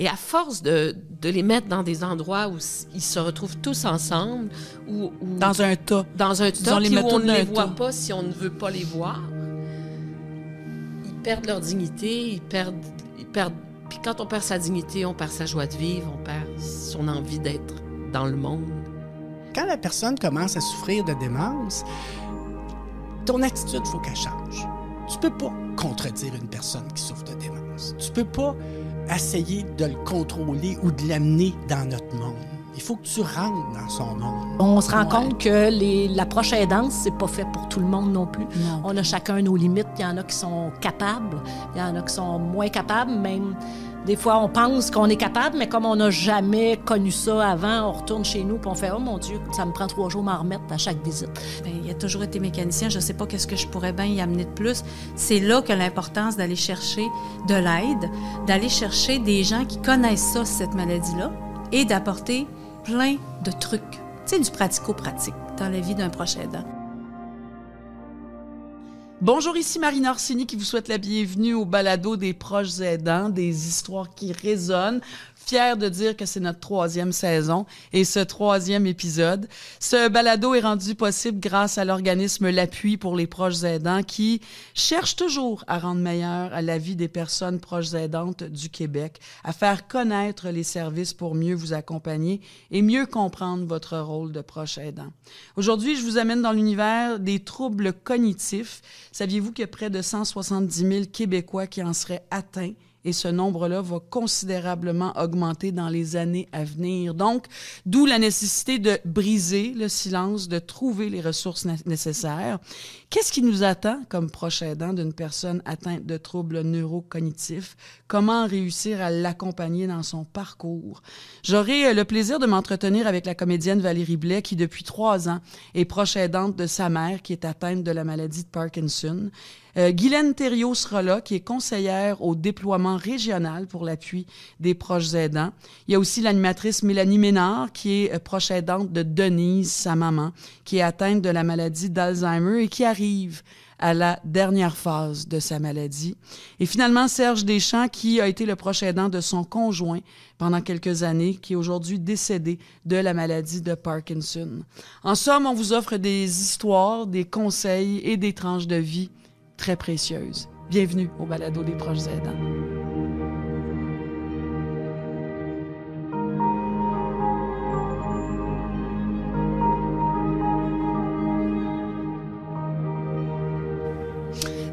Et à force de les mettre dans des endroits où ils se retrouvent tous ensemble, ou dans un tas. Dans un tas, les puis où on ne les tas. voit pas si on ne veut pas les voir, ils perdent leur dignité, ils perdent. Puis quand on perd sa dignité, on perd sa joie de vivre, on perd son envie d'être dans le monde. Quand la personne commence à souffrir de démence, ton attitude, il faut qu'elle change. Tu peux pas contredire une personne qui souffre de démence. Tu peux pas essayer de le contrôler ou de l'amener dans notre monde. Il faut que tu rentres dans son monde. On se rend compte que l'approche aidance, c'est pas fait pour tout le monde non plus. Non. On a chacun nos limites. Il y en a qui sont capables, il y en a qui sont moins capables. Même des fois, on pense qu'on est capable, mais comme on n'a jamais connu ça avant, on retourne chez nous et on fait « Oh mon Dieu, ça me prend 3 jours m'en remettre à chaque visite. » Bien, il a toujours été mécanicien. Je ne sais pas qu'est-ce que je pourrais bien y amener de plus. C'est là que l'importance d'aller chercher de l'aide, d'aller chercher des gens qui connaissent ça, cette maladie-là, et d'apporter plein de trucs. Tu sais, du pratico-pratique dans la vie d'un proche aidant. Bonjour, ici Marine Orsini qui vous souhaite la bienvenue au balado des proches aidants, des histoires qui résonnent. Fière de dire que c'est notre 3e saison et ce 3e épisode. Ce balado est rendu possible grâce à l'organisme L'Appui pour les proches aidants qui cherche toujours à rendre meilleure la vie des personnes proches aidantes du Québec, à faire connaître les services pour mieux vous accompagner et mieux comprendre votre rôle de proche aidant. Aujourd'hui, je vous amène dans l'univers des troubles cognitifs. Saviez-vous qu'il y a près de 170 000 Québécois qui en seraient atteints? Et ce nombre-là va considérablement augmenter dans les années à venir. Donc, d'où la nécessité de briser le silence, de trouver les ressources nécessaires. Qu'est-ce qui nous attend comme proche aidant d'une personne atteinte de troubles neurocognitifs? Comment réussir à l'accompagner dans son parcours? J'aurai le plaisir de m'entretenir avec la comédienne Valérie Blais, qui depuis 3 ans est proche aidante de sa mère qui est atteinte de la maladie de Parkinson. Guylaine Thériault sera là, qui est conseillère au déploiement régional pour l'appui des proches aidants. Il y a aussi l'animatrice Mélanie Ménard, qui est proche aidante de Denise, sa maman, qui est atteinte de la maladie d'Alzheimer et qui arrive à la dernière phase de sa maladie. Et finalement, Serge Deschamps, qui a été le proche aidant de son conjoint pendant quelques années, qui est aujourd'hui décédé de la maladie de Parkinson. En somme, on vous offre des histoires, des conseils et des tranches de vie très précieuses. Bienvenue au balado des proches aidants.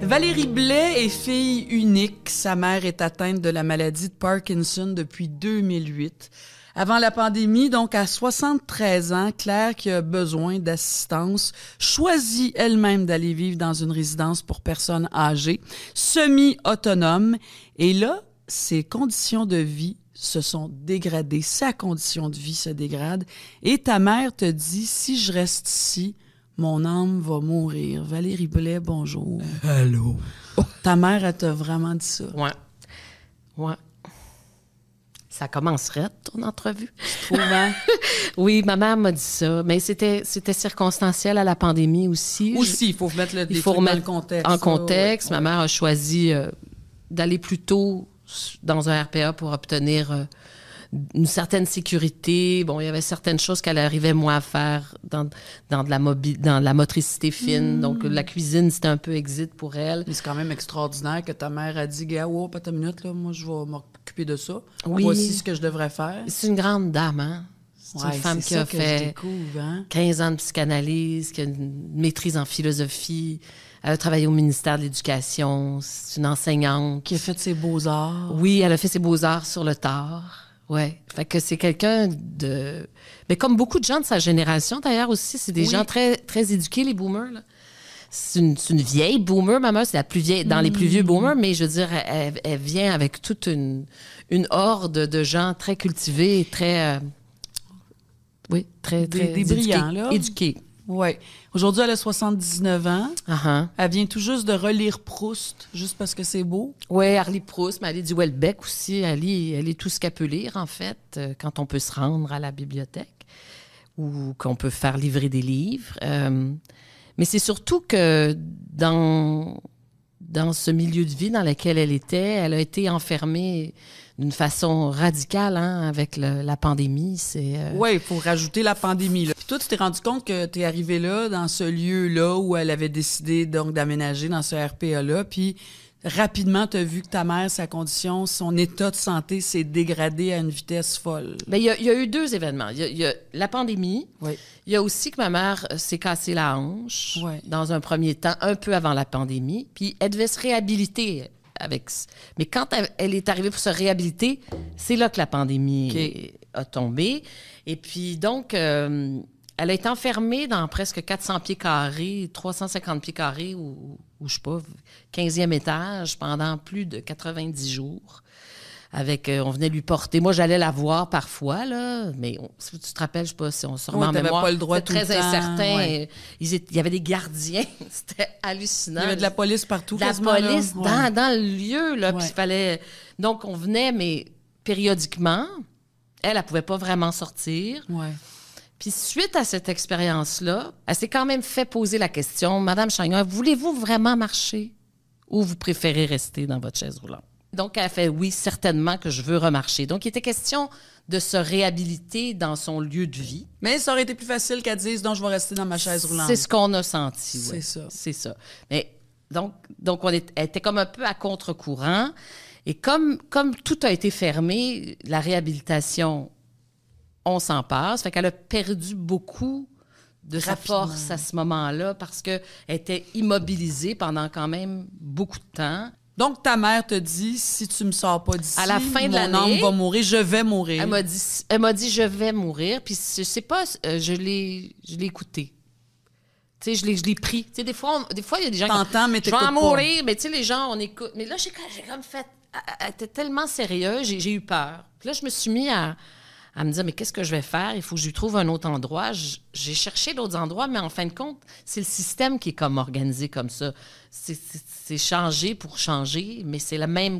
Valérie Blais est fille unique. Sa mère est atteinte de la maladie de Parkinson depuis 2008. Avant la pandémie, donc à 73 ans, Claire, qui a besoin d'assistance, choisit elle-même d'aller vivre dans une résidence pour personnes âgées, semi-autonome. Et là, ses conditions de vie se sont dégradées. Sa condition de vie se dégrade. Et ta mère te dit, si je reste ici, mon âme va mourir. Valérie Blais, bonjour. Allô? Ta mère, elle t'a vraiment dit ça? Ouais. Ça commencerait, ton entrevue. Souvent. Oui, ma mère m'a dit ça, mais c'était circonstanciel à la pandémie aussi. Aussi, il faut mettre Il faut remettre dans le contexte. En contexte, ouais. Ma mère a choisi d'aller plus tôt dans un RPA pour obtenir une certaine sécurité. Bon, il y avait certaines choses qu'elle arrivait moins à faire dans la motricité fine. Donc, la cuisine, c'était un peu exit pour elle. Mais c'est quand même extraordinaire que ta mère a dit « Gars, oh, pas ta minute, là, moi, je vais m'occuper de ça. Oui. Voici ce que je devrais faire. » C'est une grande dame, hein? C'est une femme qui a fait 15 ans de psychanalyse, qui a une maîtrise en philosophie. Elle a travaillé au ministère de l'Éducation. C'est une enseignante. Qui a fait ses beaux-arts. Oui, elle a fait ses beaux-arts sur le tard. Ouais, fait que c'est quelqu'un de... Mais comme beaucoup de gens de sa génération, d'ailleurs, aussi, c'est des gens très, très éduqués, les boomers, là. C'est une vieille boomer, ma mère, c'est la plus vieille, dans les plus vieux boomers, mais je veux dire, elle vient avec toute une horde de gens très cultivés et très... très des brillants, là. Éduqués. Oui. Aujourd'hui, elle a 79 ans. Uh-huh. Elle vient tout juste de relire Proust, juste parce que c'est beau. Oui, elle lit Proust, mais elle lit du Houellebecq aussi. Elle lit tout ce qu'elle peut lire, en fait, quand on peut se rendre à la bibliothèque ou qu'on peut faire livrer des livres. Mais c'est surtout que dans ce milieu de vie dans lequel elle était, elle a été enfermée d'une façon radicale, hein, avec la pandémie. Oui, il faut rajouter la pandémie. Là. Puis toi, tu t'es rendu compte que tu es arrivé là, dans ce lieu-là où elle avait décidé donc d'aménager dans ce RPA-là, puis rapidement, tu as vu que ta mère, sa condition, son état de santé s'est dégradé à une vitesse folle. Bien, il y a eu 2 événements. Il y a la pandémie. Oui. Il y a aussi que ma mère s'est cassé la hanche Ouais. dans un premier temps, un peu avant la pandémie. Puis elle devait se réhabiliter avec... Mais quand elle est arrivée pour se réhabiliter, c'est là que la pandémie a tombé. Et puis donc, elle a été enfermée dans presque 400 pieds carrés, 350 pieds carrés, ou je sais pas, 15e étage pendant plus de 90 jours. On venait lui porter. Moi, j'allais la voir parfois, là, mais si tu te rappelles, je sais pas si on se remet en mémoire. Pas le droit c'était tout très le temps, incertain. ouais. Il y avait des gardiens. C'était hallucinant. Il y avait de la police partout. De la quasiment, police là. dans le lieu, là. Ouais. Puis il fallait... Donc, on venait, mais périodiquement. Elle pouvait pas vraiment sortir. Ouais. Puis suite à cette expérience-là, elle s'est quand même fait poser la question, « Madame Chagnon, voulez-vous vraiment marcher ou vous préférez rester dans votre chaise roulante? » Donc, elle a fait « Oui, certainement que je veux remarcher. » Donc, il était question de se réhabiliter dans son lieu de vie. Mais ça aurait été plus facile qu'elle dise « Non, je vais rester dans ma chaise roulante. » C'est ce qu'on a senti, oui. C'est ça. C'est ça. Mais donc elle était comme un peu à contre-courant. Et comme tout a été fermé, la réhabilitation, on s'en passe. Fait qu'elle a perdu beaucoup de sa force à ce moment-là parce qu'elle était immobilisée pendant quand même beaucoup de temps. Donc, ta mère te dit, si tu me sors pas d'ici, à la fin de mon l'année, âme va mourir, je vais mourir. Elle m'a dit, je vais mourir. Puis, je sais pas, je l'ai écouté. Tu sais, je l'ai pris. Tu sais, des fois, il y a des gens T'entends, mais je vais t'écoutes en pas. mourir. Mais tu sais, les gens, on écoute. Mais là, j'ai comme fait... Elle était tellement sérieuse, j'ai eu peur. Puis là, je me suis mis à me dire, mais qu'est-ce que je vais faire? Il faut que je lui trouve un autre endroit. J'ai cherché d'autres endroits, mais en fin de compte, c'est le système qui est comme organisé comme ça. C'est changer pour changer, mais c'est le même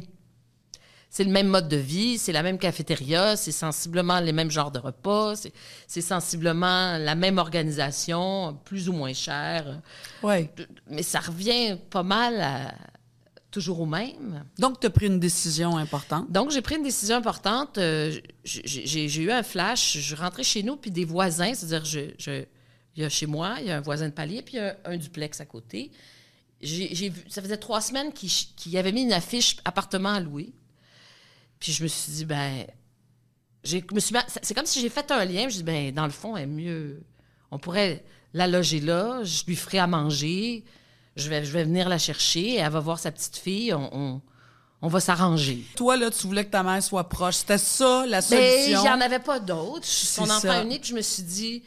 mode de vie, c'est la même cafétéria, c'est sensiblement les mêmes genres de repas, c'est sensiblement la même organisation, plus ou moins cher. Ouais. Mais ça revient pas mal toujours au même. Donc, tu as pris une décision importante. Donc, j'ai pris une décision importante. J'ai eu un flash. Je rentrais chez nous, puis des voisins, c'est-à-dire, il y a chez moi, il y a un voisin de palier, puis il y a un duplex à côté. J'ai vu, ça faisait 3 semaines qu'il avait mis une affiche appartement à louer. Puis je me suis dit, c'est comme si j'ai fait un lien. Je me suis dit, dans le fond, elle est mieux. On pourrait la loger là, je lui ferai à manger. Je vais venir la chercher, elle va voir sa petite fille, on va s'arranger. Toi, là, tu voulais que ta mère soit proche. C'était ça, la solution? Mais j'en avais pas d'autre. Son enfant ça. unique, je me suis dit...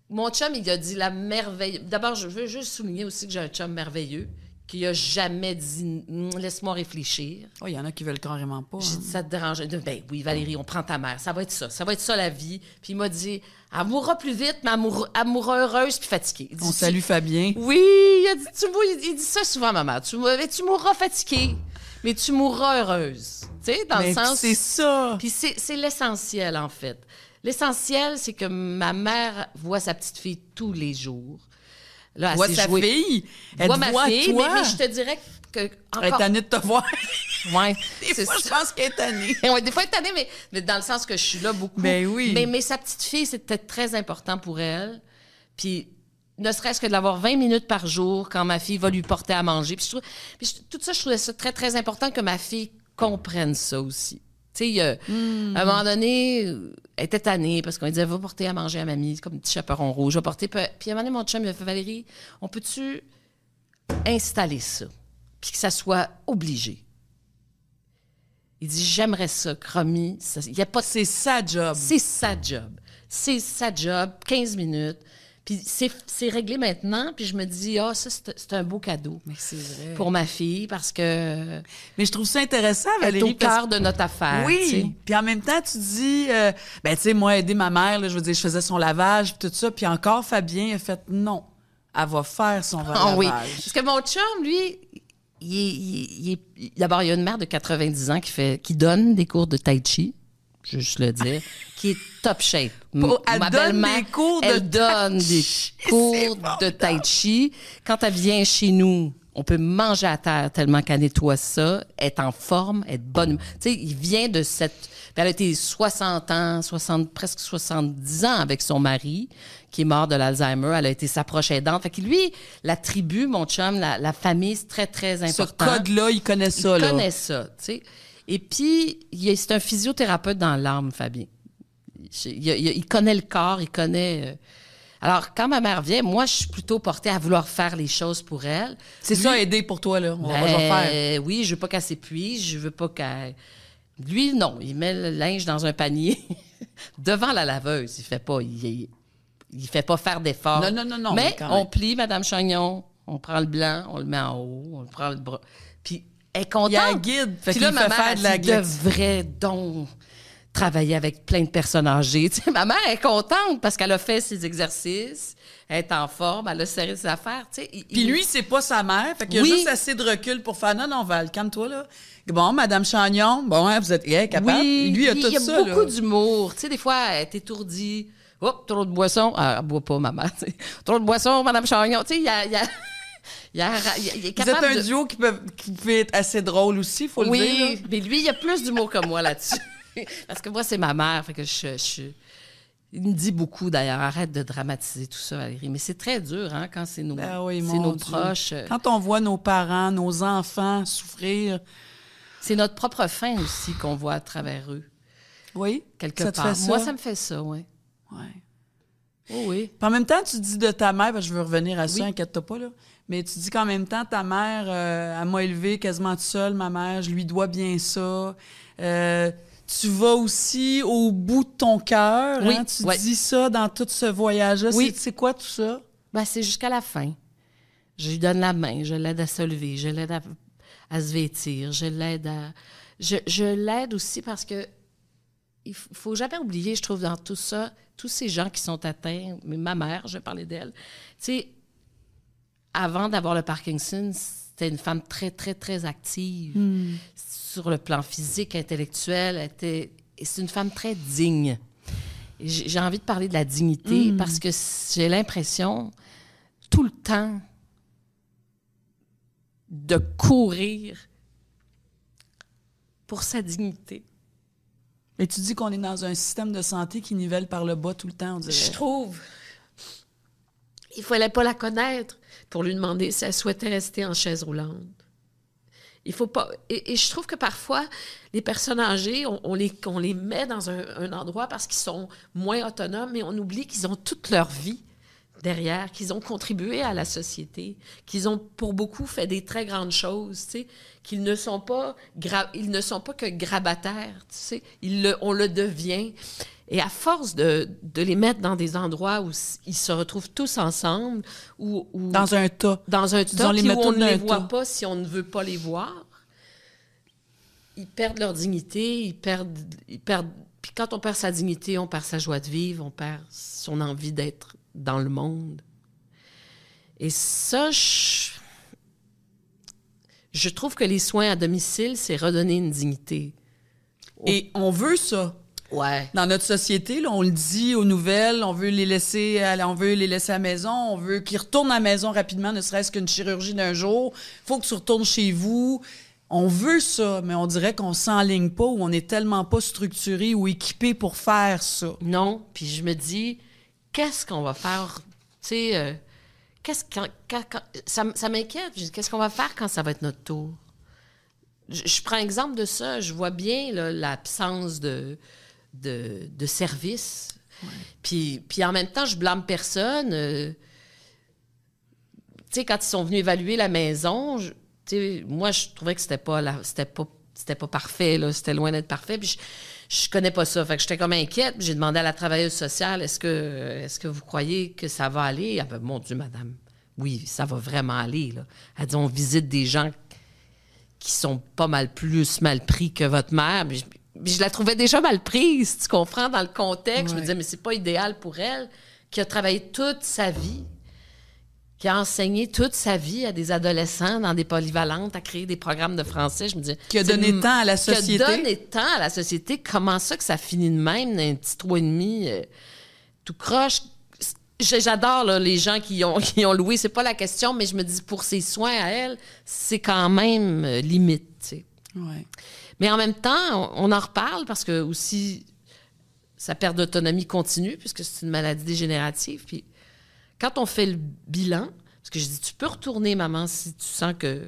Mon chum, il a dit la merveille... D'abord, je veux juste souligner aussi que j'ai un chum merveilleux qui a jamais dit « Laisse-moi réfléchir ». Oh, il y en a qui veulent carrément pas. J'ai dit « Ça te dérange? » Ben oui, Valérie, on prend ta mère. Ça va être ça. Ça va être ça, la vie. Puis il m'a dit « Elle mourra plus vite, mais elle mourra heureuse puis fatiguée. » On salue Fabien. Oui, il dit ça souvent, ma mère. Tu mourras fatiguée, mais tu mourras heureuse. Tu sais, dans le sens... c'est ça. Puis c'est l'essentiel, en fait. L'essentiel, c'est que ma mère voit sa petite fille tous les jours. Là, Elle voit sa fille. Elle voit te ma voit, fille, toi. mais je te dirais que... Elle est tannée de te voir. Ouais, Des fois, je pense qu'elle est tannée. Ouais, des fois, elle est tannée, mais dans le sens que je suis là beaucoup. Ben oui. Mais sa petite fille, c'était très important pour elle. Puis, ne serait-ce que de l'avoir 20 minutes par jour quand ma fille va lui porter à manger. Tout ça, je trouvais ça très, très important que ma fille comprenne ça aussi. Tu sais, à un moment donné, elle était tannée parce qu'on disait « Va porter à manger à mamie, comme un petit chaperon rouge. Je vais porter... » Puis à un moment donné, mon chum, il a fait « Valérie, on peut-tu installer ça? Puis que ça soit obligé. » Il dit « J'aimerais ça, Romy. » C'est sa job. C'est sa job. C'est sa job, 15 minutes. Puis c'est réglé maintenant. Puis je me dis, ça, c'est un beau cadeau. Mais c'est vrai. Pour ma fille, parce que... Mais je trouve ça intéressant, Elle est Valérie. au cœur de notre affaire. Oui. T'sais. Puis en même temps, tu dis, tu sais, moi, aider ma mère, là, je veux dire, je faisais son lavage, puis tout ça. Puis encore, Fabien a fait, non, elle va faire son lavage. Oui. Parce que mon chum, lui, d'abord, il y a une mère de 90 ans qui donne des cours de tai chi. Je veux juste le dire, qui est top shape. Elle donne des cours de Elle donne des cours de tai chi. Quand elle vient chez nous, On peut manger à terre tellement qu'elle nettoie ça, être en forme, être bonne. Tu sais, il vient de cette... Elle a été 60 ans, presque 70 ans avec son mari, qui est mort de l'Alzheimer. Elle a été sa proche aidante. Fait que lui, la tribu, mon chum, la famille, c'est très, très important. Ce code-là, il connaît ça, là. Il connaît ça, tu sais. Et puis, c'est un physiothérapeute dans l'âme, Fabien. Il connaît le corps, il connaît... Alors, quand ma mère vient, moi, je suis plutôt portée à vouloir faire les choses pour elle. C'est ça, aider pour toi, là. On va faire. Oui, je veux pas qu'elle s'épuise, je veux pas qu'elle... Lui, non, il met le linge dans un panier devant la laveuse. Il fait pas faire d'efforts. Non. Mais on plie, Madame Chagnon, on prend le blanc, on le met en haut, on le prend le bras. Puis elle est contente. Il y a un guide, fait puis qu'il là, fait ma faire mère de la dit, devrait donc travailler avec plein de personnes âgées. Tu sais, ma mère est contente parce qu'elle a fait ses exercices, elle est en forme, elle a serré ses affaires. Tu sais, puis lui, c'est pas sa mère, fait qu'il a juste assez de recul pour faire non, Val, calme-toi, là. Bon, Madame Chagnon, bon, hein, vous êtes capable. Oui, lui, il a tout ça. Il y a beaucoup d'humour. Tu sais, des fois, elle est étourdie. Hop, trop de boisson. Ah, elle boit pas, maman. T'sais. Trop de boisson, Madame Chagnon. Tu sais, il est capable. Vous êtes un duo qui peut être assez drôle aussi, faut le dire. Oui, mais lui, il a plus d'humour que moi là-dessus. Parce que moi, c'est ma mère. Fait que il me dit beaucoup, d'ailleurs, arrête de dramatiser tout ça, Valérie. Mais c'est très dur, hein, quand c'est nos proches. Quand on voit nos parents, nos enfants souffrir. C'est notre propre fin aussi qu'on voit à travers eux. Oui? Quelque part. Fait ça? Moi, ça me fait ça, oui. Oui. Oh, oui. Puis en même temps, tu dis de ta mère, parce que je veux revenir à ça, oui. inquiète-toi pas, là. Mais tu dis qu'en même temps, ta mère, elle m'a élevée quasiment toute seule, ma mère, je lui dois bien ça. Tu vas aussi au bout de ton cœur, oui. Hein? Tu dis ça dans tout ce voyage-là. Oui. C'est quoi tout ça? Ben, c'est jusqu'à la fin. Je lui donne la main, je l'aide à se lever, je l'aide à se vêtir, je l'aide à... Je l'aide aussi parce que il faut jamais oublier, je trouve, dans tout ça, tous ces gens qui sont atteints, mais ma mère, je parlais d'elle, tu sais, avant d'avoir le Parkinson, c'était une femme très, très, très active sur le plan physique, intellectuel. Et c'est une femme très digne. Et j'ai envie de parler de la dignité parce que j'ai l'impression, tout le temps, de courir pour sa dignité. Mais tu dis qu'on est dans un système de santé qui nivelle par le bas tout le temps, on dirait. Je trouve. Il ne fallait pas la connaître pour lui demander si elle souhaitait rester en chaise roulante. Il faut pas... Et je trouve que parfois, les personnes âgées, on les met dans un endroit parce qu'ils sont moins autonomes, mais on oublie qu'ils ont toute leur vie derrière, qu'ils ont contribué à la société, qu'ils ont, pour beaucoup, fait des très grandes choses, tu sais, qu'ils ne sont pas que grabataires, tu sais, on le devient. Et à force de les mettre dans des endroits où ils se retrouvent tous ensemble, ou dans un tas. Dans un tas, puis où on ne les voit pas si on ne veut pas les voir, ils perdent leur dignité, ils perdent. Puis quand on perd sa dignité, on perd sa joie de vivre, on perd son envie d'être dans le monde. Et ça, je trouve que les soins à domicile, c'est redonner une dignité. Et on veut ça. Ouais. Dans notre société, là, on le dit aux nouvelles, on veut les laisser à la maison, on veut qu'ils retournent à la maison rapidement, ne serait-ce qu'une chirurgie d'un jour. Il faut que tu retournes chez vous. On veut ça, mais on dirait qu'on s'enligne pas ou on est tellement pas structuré ou équipé pour faire ça. Non, puis je me dis, qu'est-ce qu'on va faire? Tu sais, ça m'inquiète. Je dis, qu'est-ce qu'on va faire quand ça va être notre tour? Je prends exemple de ça. Je vois bien là, l'absence de service. Ouais. Puis en même temps, je blâme personne. Tu sais, quand ils sont venus évaluer la maison, moi, je trouvais que c'était pas parfait. Là. C'était loin d'être parfait. Puis je connais pas ça. Fait que j'étais comme inquiète. J'ai demandé à la travailleuse sociale, est-ce que vous croyez que ça va aller? Elle dit, mon Dieu, madame, oui, ça va vraiment aller. Là. Elle dit, on visite des gens qui sont pas mal plus mal pris que votre mère. Je la trouvais déjà mal prise, tu comprends, dans le contexte. Ouais. Je me disais, mais c'est pas idéal pour elle, qui a travaillé toute sa vie, qui a enseigné toute sa vie à des adolescents dans des polyvalentes, à créer des programmes de français. Je me disais... Qui a donné temps à la société. Qui a donné temps à la société. Comment ça que ça finit de même, d'un petit 3,5, tout croche? J'adore là, les gens qui ont loué, c'est pas la question, mais je me dis, pour ses soins à elle, c'est quand même limite, tu sais. Ouais. Mais en même temps, on en reparle parce que aussi, sa perte d'autonomie continue puisque c'est une maladie dégénérative. Puis quand on fait le bilan, parce que je dis, tu peux retourner, maman, si tu sens que...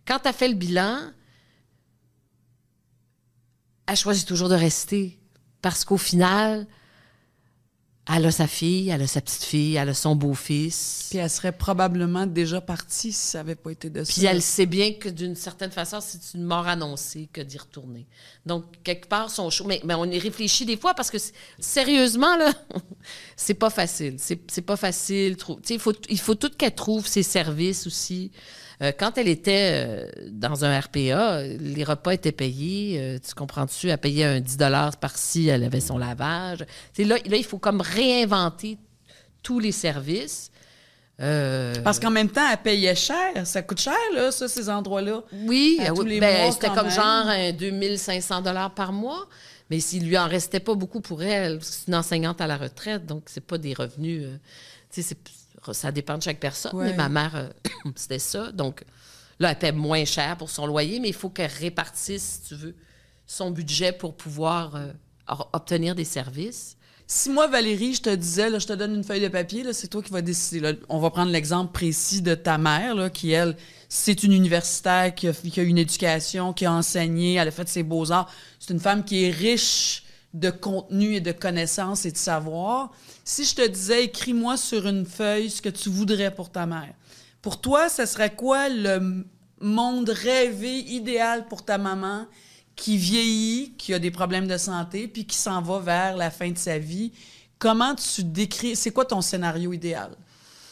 Quand tu as fait le bilan, elle choisit toujours de rester parce qu'au final, elle a sa fille, elle a sa petite-fille, elle a son beau-fils. Puis elle serait probablement déjà partie si ça n'avait pas été de ça. Puis elle sait bien que d'une certaine façon, c'est une mort annoncée que d'y retourner. Donc, quelque part, son choix... Mais on y réfléchit des fois parce que, sérieusement, là, c'est pas facile. C'est pas facile. Il faut tout qu'elle trouve ses services aussi. Quand elle était dans un RPA, les repas étaient payés. Tu comprends-tu? Elle payait un 10 $ par-ci, elle avait son lavage. Là, il faut comme réinventer tous les services. Parce qu'en même temps, elle payait cher. Ça coûte cher, là, ça, ces endroits-là. Oui, tous les mois, c'était quand comme même. genre 2500 $ par mois. Mais s'il lui en restait pas beaucoup pour elle, parce que c'est une enseignante à la retraite, donc c'est pas des revenus... ça dépend de chaque personne. Ouais. Mais ma mère, c'était ça. Donc là, elle paie moins cher pour son loyer, mais il faut qu'elle répartisse, si tu veux, son budget pour pouvoir obtenir des services. Si moi, Valérie, je te disais, là, je te donne une feuille de papier, là, c'est toi qui vas décider. Là. On va prendre l'exemple précis de ta mère, là, qui, elle, c'est une universitaire qui a une éducation, qui a enseigné, elle a fait ses beaux-arts. C'est une femme qui est riche de contenu et de connaissances et de savoir. Si je te disais, écris-moi sur une feuille ce que tu voudrais pour ta mère. Pour toi, ce serait quoi le monde rêvé, idéal pour ta maman qui vieillit, qui a des problèmes de santé, puis qui s'en va vers la fin de sa vie? Comment tu décris... C'est quoi ton scénario idéal?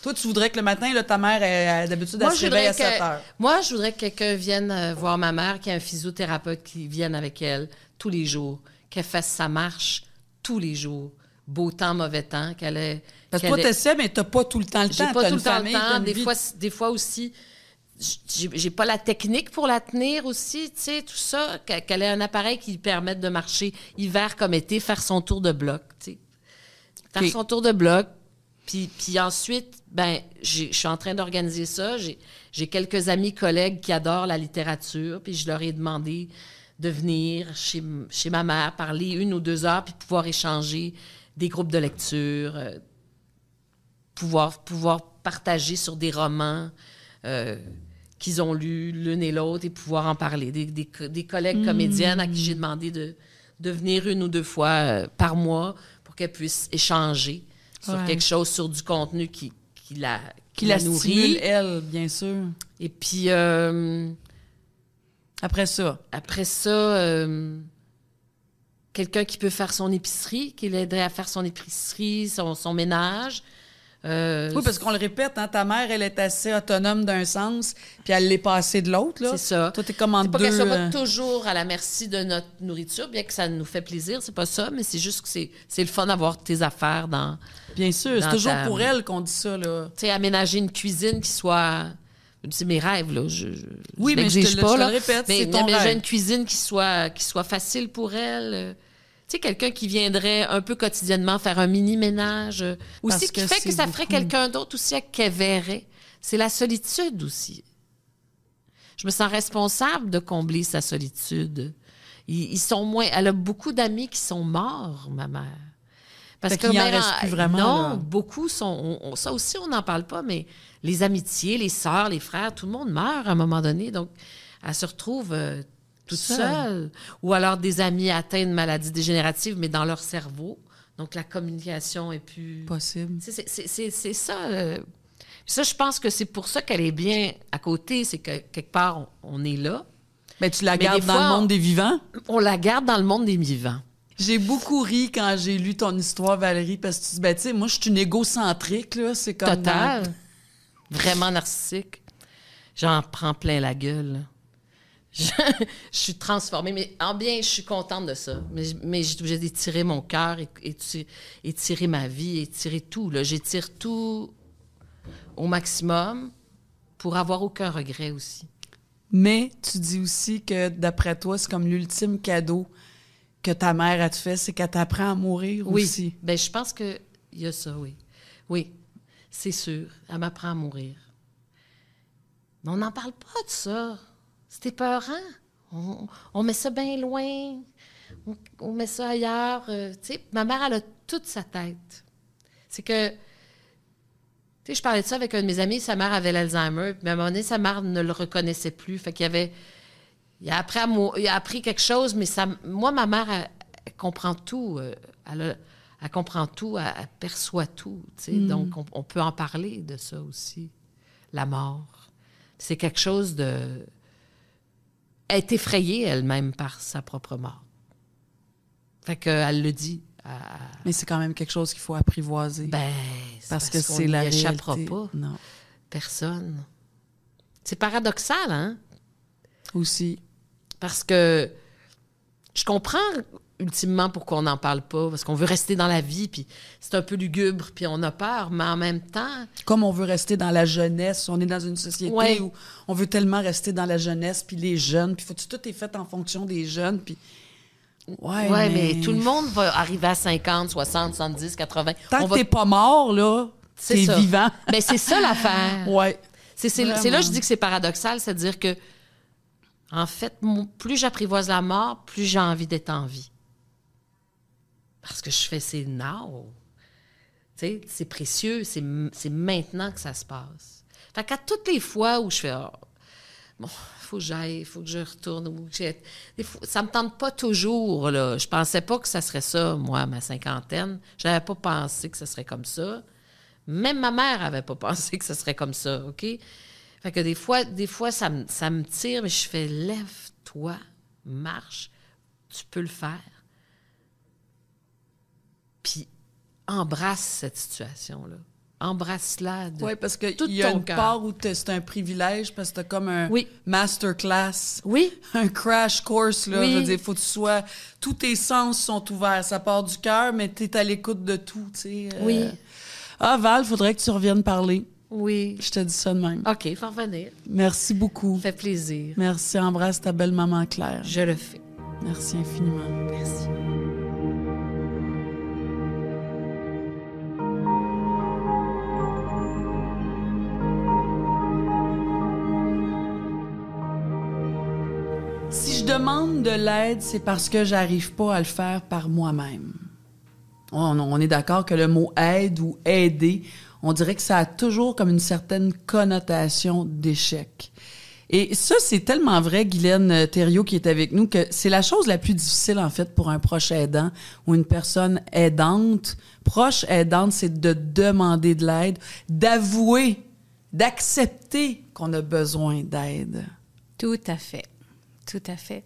Toi, tu voudrais que le matin, là, ta mère, d'habitude, elle se réveille à 7 heures. Moi, je voudrais que quelqu'un vienne voir ma mère, qu'il y ait un physiothérapeute qui vienne avec elle tous les jours, qu'elle fasse sa marche tous les jours. Beau temps, mauvais temps, qu'elle ait... Parce que toi, t'essaies, mais t'as pas tout le temps le temps. J'ai pas T'as tout une le temps famille, le t'as temps. une vie. Des fois aussi, j'ai pas la technique pour la tenir aussi, tu sais, tout ça. Qu'elle ait un appareil qui lui permette de marcher hiver comme été, faire son tour de bloc, tu sais. Faire son tour de bloc. Puis ensuite, je suis en train d'organiser ça. J'ai quelques amis, collègues qui adorent la littérature, puis je leur ai demandé de venir chez ma mère, parler 1 ou 2 heures, puis pouvoir échanger des groupes de lecture, pouvoir partager sur des romans qu'ils ont lus l'une et l'autre et pouvoir en parler. Des collègues comédiennes à qui j'ai demandé de venir 1 ou 2 fois par mois pour qu'elles puissent échanger sur quelque chose, sur du contenu qui la nourrit. Stimule, elle, bien sûr. Et puis... Après ça, quelqu'un qui peut faire son épicerie, qui l'aiderait à faire son épicerie, son ménage. oui, parce qu'on le répète, hein, ta mère, elle est assez autonome d'un sens, puis elle l'est pas assez de l'autre, là. C'est ça. Toi, t'es comme en C'est pas deux... qu'elle soit pas toujours à la merci de notre nourriture, bien que ça nous fait plaisir, c'est pas ça, mais c'est juste que c'est le fun d'avoir tes affaires dans... Bien sûr, c'est dans toujours ta- pour elle qu'on dit ça, là. Tu sais, aménager une cuisine qui soit... C'est mes rêves, là. Oui, mais je l'exige te pas, le là. répète, Mais c'est ton aménager rêve. une cuisine qui soit facile pour elle. Tu sais, quelqu'un qui viendrait un peu quotidiennement faire un mini-ménage. Aussi, Parce qui que fait que c'est ça beaucoup. ferait quelqu'un d'autre aussi qu'elle verrait. C'est la solitude aussi. Je me sens responsable de combler sa solitude. Ils sont moins... Elle a beaucoup d'amis qui sont morts, ma mère. Parce Fait qu'il en reste plus vraiment, non, là. beaucoup sont... ça aussi, on n'en parle pas, mais les amitiés, les sœurs, les frères, tout le monde meurt à un moment donné. Donc, elle se retrouve toute seule. Ou alors des amis atteints de maladies dégénératives, mais dans leur cerveau. Donc, la communication est plus... Possible. C'est ça. Ça, je pense que c'est pour ça qu'elle est bien à côté. C'est que, quelque part, on est là. Ben, tu la Mais gardes des dans fois, le monde des vivants. On la garde dans le monde des vivants. J'ai beaucoup ri quand j'ai lu ton histoire, Valérie, parce que tu dis, ben, tu sais, moi, je suis une égocentrique, là. C'est comme... Total. Vraiment narcissique. J'en prends plein la gueule. Là. Je suis transformée. Mais en bien, je suis contente de ça. Mais j'ai étiré mon cœur, étiré ma vie, étiré tout. Là. J'étire tout au maximum pour avoir aucun regret aussi. Mais tu dis aussi que, d'après toi, c'est comme l'ultime cadeau que ta mère a te fait, c'est qu'elle t'apprend à mourir aussi. Bien, je pense qu'il y a ça, oui. Oui, c'est sûr. Elle m'apprend à mourir. Mais on n'en parle pas de ça. C'est épeurant. On met ça bien loin. On met ça ailleurs. Tu sais, ma mère, elle a toute sa tête. C'est que... Tu sais, je parlais de ça avec un de mes amis. Sa mère avait l'Alzheimer. Puis à un moment donné, sa mère ne le reconnaissait plus. Fait qu'il y avait... Il a appris quelque chose, mais moi, ma mère, elle comprend tout. Elle comprend tout, elle perçoit tout. Donc, on peut en parler de ça aussi. La mort. C'est quelque chose de... Elle est effrayée elle-même par sa propre mort. Fait qu'elle le dit. Mais c'est quand même quelque chose qu'il faut apprivoiser. Ben, parce que c'est la réalité. Échappera pas. Non. Personne. C'est paradoxal, hein? Aussi. Parce que je comprends ultimement pourquoi on n'en parle pas, parce qu'on veut rester dans la vie, puis c'est un peu lugubre, puis on a peur, mais en même temps... Comme on veut rester dans la jeunesse, on est dans une société où on veut tellement rester dans la jeunesse, puis les jeunes, puis tout est fait en fonction des jeunes, puis... Ouais, mais tout le monde va arriver à 50, 60, 70, 80. Tant que t'es pas mort, là, t'es vivant. Ben, c'est ça l'affaire. Ouais. C'est là que je dis que c'est paradoxal, c'est-à-dire que, en fait, plus j'apprivoise la mort, plus j'ai envie d'être en vie. Parce que je fais, c'est now. Tu sais, c'est précieux, c'est maintenant que ça se passe. Fait qu'à toutes les fois où je fais, bon, il faut que j'aille, il faut que je retourne. Ça me tente pas toujours, là. Je pensais pas que ça serait ça, moi, à ma cinquantaine. J'avais pas pensé que ça serait comme ça. Même ma mère avait pas pensé que ça serait comme ça, OK? Fait que des fois ça me tire, mais je fais, lève-toi, marche, tu peux le faire. Puis embrasse cette situation-là. Embrasse-la de Oui, parce qu'il tout y a ton une cœur. part où c'est un privilège, parce que t'as comme un masterclass, un crash course, là. Oui. Je veux dire, faut que tu sois... Tous tes sens sont ouverts, ça part du cœur, mais t'es à l'écoute de tout, tu sais. Oui. Ah, Val, faudrait que tu reviennes parler. Oui. Je te dis ça de même. OK, faut revenir. Merci beaucoup. Ça fait plaisir. Merci, embrasse ta belle maman Claire. Je le fais. Merci infiniment. Merci. Si je demande de l'aide, c'est parce que j'arrive pas à le faire par moi-même. On est d'accord que le mot aide ou aider, on dirait que ça a toujours comme une certaine connotation d'échec. Et ça, c'est tellement vrai, Guylaine Thériault qui est avec nous, que c'est la chose la plus difficile, en fait, pour un proche aidant ou une personne aidante. Proche aidante, c'est de demander de l'aide, d'avouer, d'accepter qu'on a besoin d'aide. Tout à fait. Tout à fait.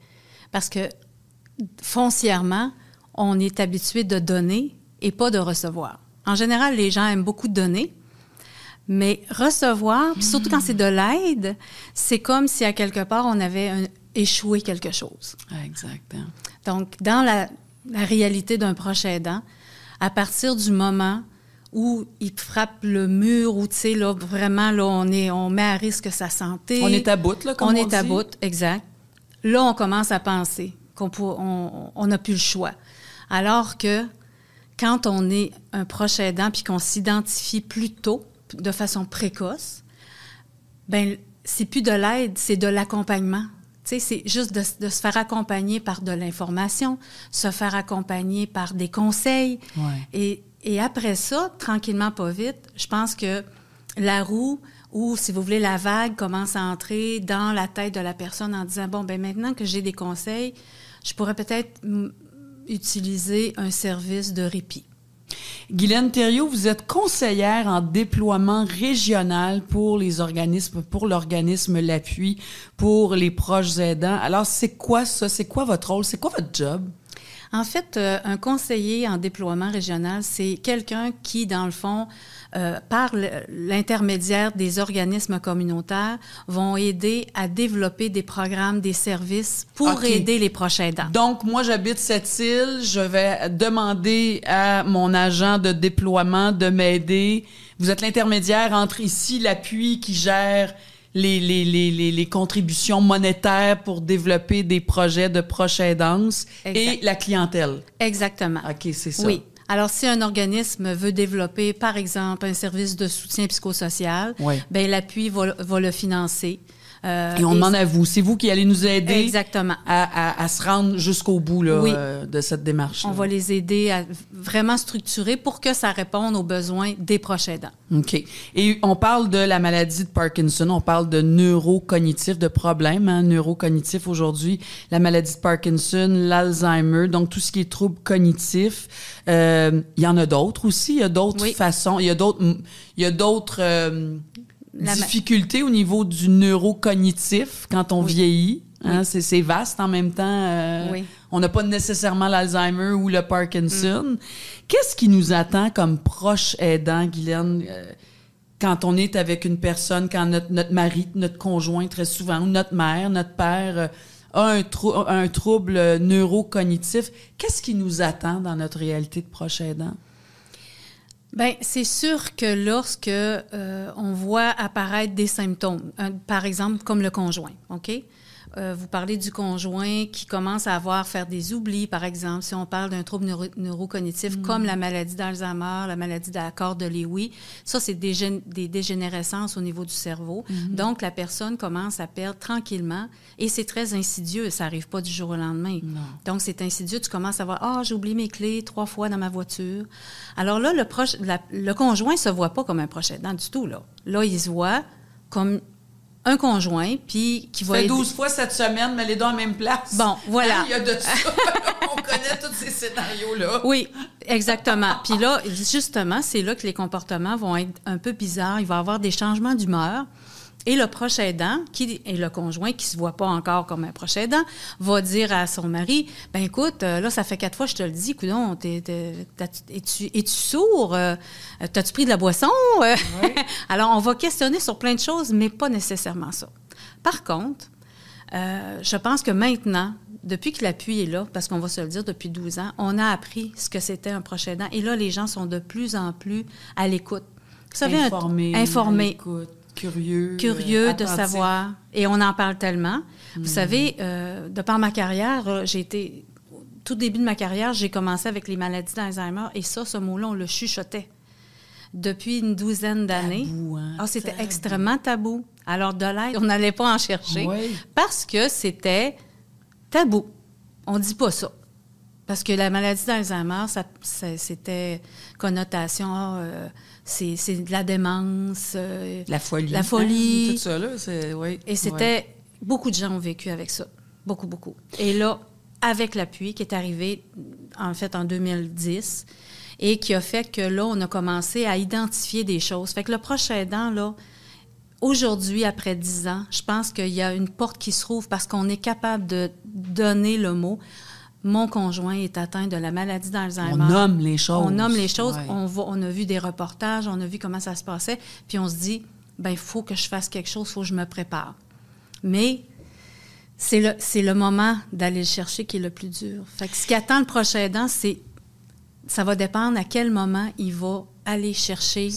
Parce que, foncièrement, on est habitué de donner et pas de recevoir. En général, les gens aiment beaucoup donner, mais recevoir, puis surtout quand c'est de l'aide, c'est comme si, à quelque part, on avait échoué quelque chose. Exact. Donc, dans la réalité d'un proche aidant, à partir du moment où il frappe le mur, où, tu sais, là, vraiment, là, on met à risque sa santé. On est à bout, là, comme on dit. On est à bout, exact. Là, on commence à penser qu'on n'a plus le choix. Alors que quand on est un proche aidant puis qu'on s'identifie plus tôt, de façon précoce, ben c'est plus de l'aide, c'est de l'accompagnement. Tu sais, c'est juste de se faire accompagner par de l'information, se faire accompagner par des conseils. Ouais. Et après ça, tranquillement, pas vite, je pense que la roue, ou, si vous voulez, la vague commence à entrer dans la tête de la personne en disant, bon, ben maintenant que j'ai des conseils, je pourrais peut-être utiliser un service de répit. Guylaine Thériault, vous êtes conseillère en déploiement régional pour les organismes, pour l'organisme L'Appui, pour les proches aidants. Alors, c'est quoi ça? C'est quoi votre rôle? C'est quoi votre job? En fait, un conseiller en déploiement régional, c'est quelqu'un qui, dans le fond, par l'intermédiaire des organismes communautaires, vont aider à développer des programmes, des services pour aider les proches aidants. Donc, moi, j'habite cette île, je vais demander à mon agent de déploiement de m'aider. Vous êtes l'intermédiaire entre ici, l'Appui qui gère les contributions monétaires pour développer des projets de proche aidance et la clientèle. Exactement. OK, c'est ça. Oui. Alors, si un organisme veut développer, par exemple, un service de soutien psychosocial, ben l'appui va le financer. Et on demande à vous. C'est vous qui allez nous aider exactement. À se rendre jusqu'au bout là, de cette démarche. On va les aider à vraiment structurer pour que ça réponde aux besoins des proches aidants. OK. Et on parle de la maladie de Parkinson, on parle de neurocognitif, de problèmes neurocognitifs aujourd'hui, la maladie de Parkinson, l'Alzheimer, donc tout ce qui est troubles cognitifs. Il y en a d'autres aussi, il y a d'autres façons, il y a d'autres difficultés au niveau du neurocognitif quand on vieillit. Hein, c'est vaste en même temps. On n'a pas nécessairement l'Alzheimer ou le Parkinson. Qu'est-ce qui nous attend comme proche aidant, Guylaine, quand on est avec une personne, quand notre mari, notre conjoint très souvent, ou notre mère, notre père a un trouble neurocognitif? Qu'est-ce qui nous attend dans notre réalité de proche aidant? Bien, c'est sûr que lorsque on voit apparaître des symptômes, par exemple comme le conjoint, OK? Vous parlez du conjoint qui commence à faire des oublis, par exemple, si on parle d'un trouble neurocognitif comme la maladie d'Alzheimer, la maladie d'accord de Lewy, ça, c'est des dégénérescences au niveau du cerveau. Donc, la personne commence à perdre tranquillement et c'est très insidieux, ça n'arrive pas du jour au lendemain. Non. Donc, c'est insidieux, tu commences à voir « j'ai oublié mes clés 3 fois dans ma voiture ». Alors là, le conjoint ne se voit pas comme un proche aidant du tout, là. Là, il se voit comme un conjoint, puis qui va... Ça fait 12 fois cette semaine, mais les deux en même place. Bon, voilà. Hein, il y a de ça. On connaît tous ces scénarios-là. Oui, exactement. Puis là, justement, c'est là que les comportements vont être un peu bizarres. Il va y avoir des changements d'humeur. Et le proche aidant, qui est le conjoint qui se voit pas encore comme un proche aidant, va dire à son mari, « Ben écoute, là, ça fait 4 fois que je te le dis, coudonc, es-tu sourd? T'as-tu pris de la boisson? » Alors, on va questionner sur plein de choses, mais pas nécessairement ça. Par contre, je pense que maintenant, depuis que l'appui est là, parce qu'on va se le dire, depuis 12 ans, on a appris ce que c'était un proche aidant. Et là, les gens sont de plus en plus à l'écoute. Vous savez, informés. Curieux de savoir. Et on en parle tellement. Vous savez, de par ma carrière, tout début de ma carrière, j'ai commencé avec les maladies d'Alzheimer et ce mot-là, on le chuchotait. Depuis une 12aine d'années. Tabou, hein? C'était extrêmement tabou. Alors, de l'aide, on n'allait pas en chercher parce que c'était tabou. On ne dit pas ça. Parce que la maladie d'Alzheimer, c'était connotation... c'est de la démence. La folie. La folie. Tout ça, là, Et c'était... Beaucoup de gens ont vécu avec ça. Beaucoup, beaucoup. Et là, avec l'appui qui est arrivé, en fait, en 2010, et qui a fait que là, on a commencé à identifier des choses. Fait que le proche aidant, là, aujourd'hui, après 10 ans, je pense qu'il y a une porte qui se rouvre parce qu'on est capable de donner le mot. Mon conjoint est atteint de la maladie d'Alzheimer. On nomme les choses. On nomme les choses. Ouais. On a vu des reportages, on a vu comment ça se passait, puis on se dit, il faut que je fasse quelque chose, il faut que je me prépare. Mais c'est le moment d'aller le chercher qui est le plus dur. Fait que ce qui attend le proche aidant, ça va dépendre à quel moment il va aller chercher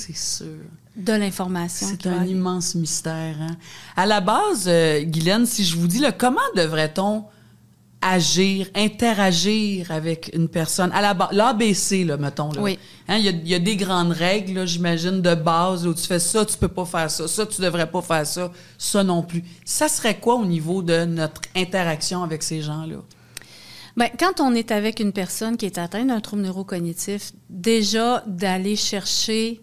de l'information. C'est un immense mystère. Hein? À la base, Guylaine, si je vous dis, comment devrait-on agir, interagir avec une personne? À l'ABC, là, mettons. Là. Oui. Hein, il y a des grandes règles, là, j'imagine, de base, où tu fais ça, tu peux pas faire ça, ça, tu devrais pas faire ça, ça non plus. Ça serait quoi au niveau de notre interaction avec ces gens-là? Bien, quand on est avec une personne qui est atteinte d'un trouble neurocognitif, déjà d'aller chercher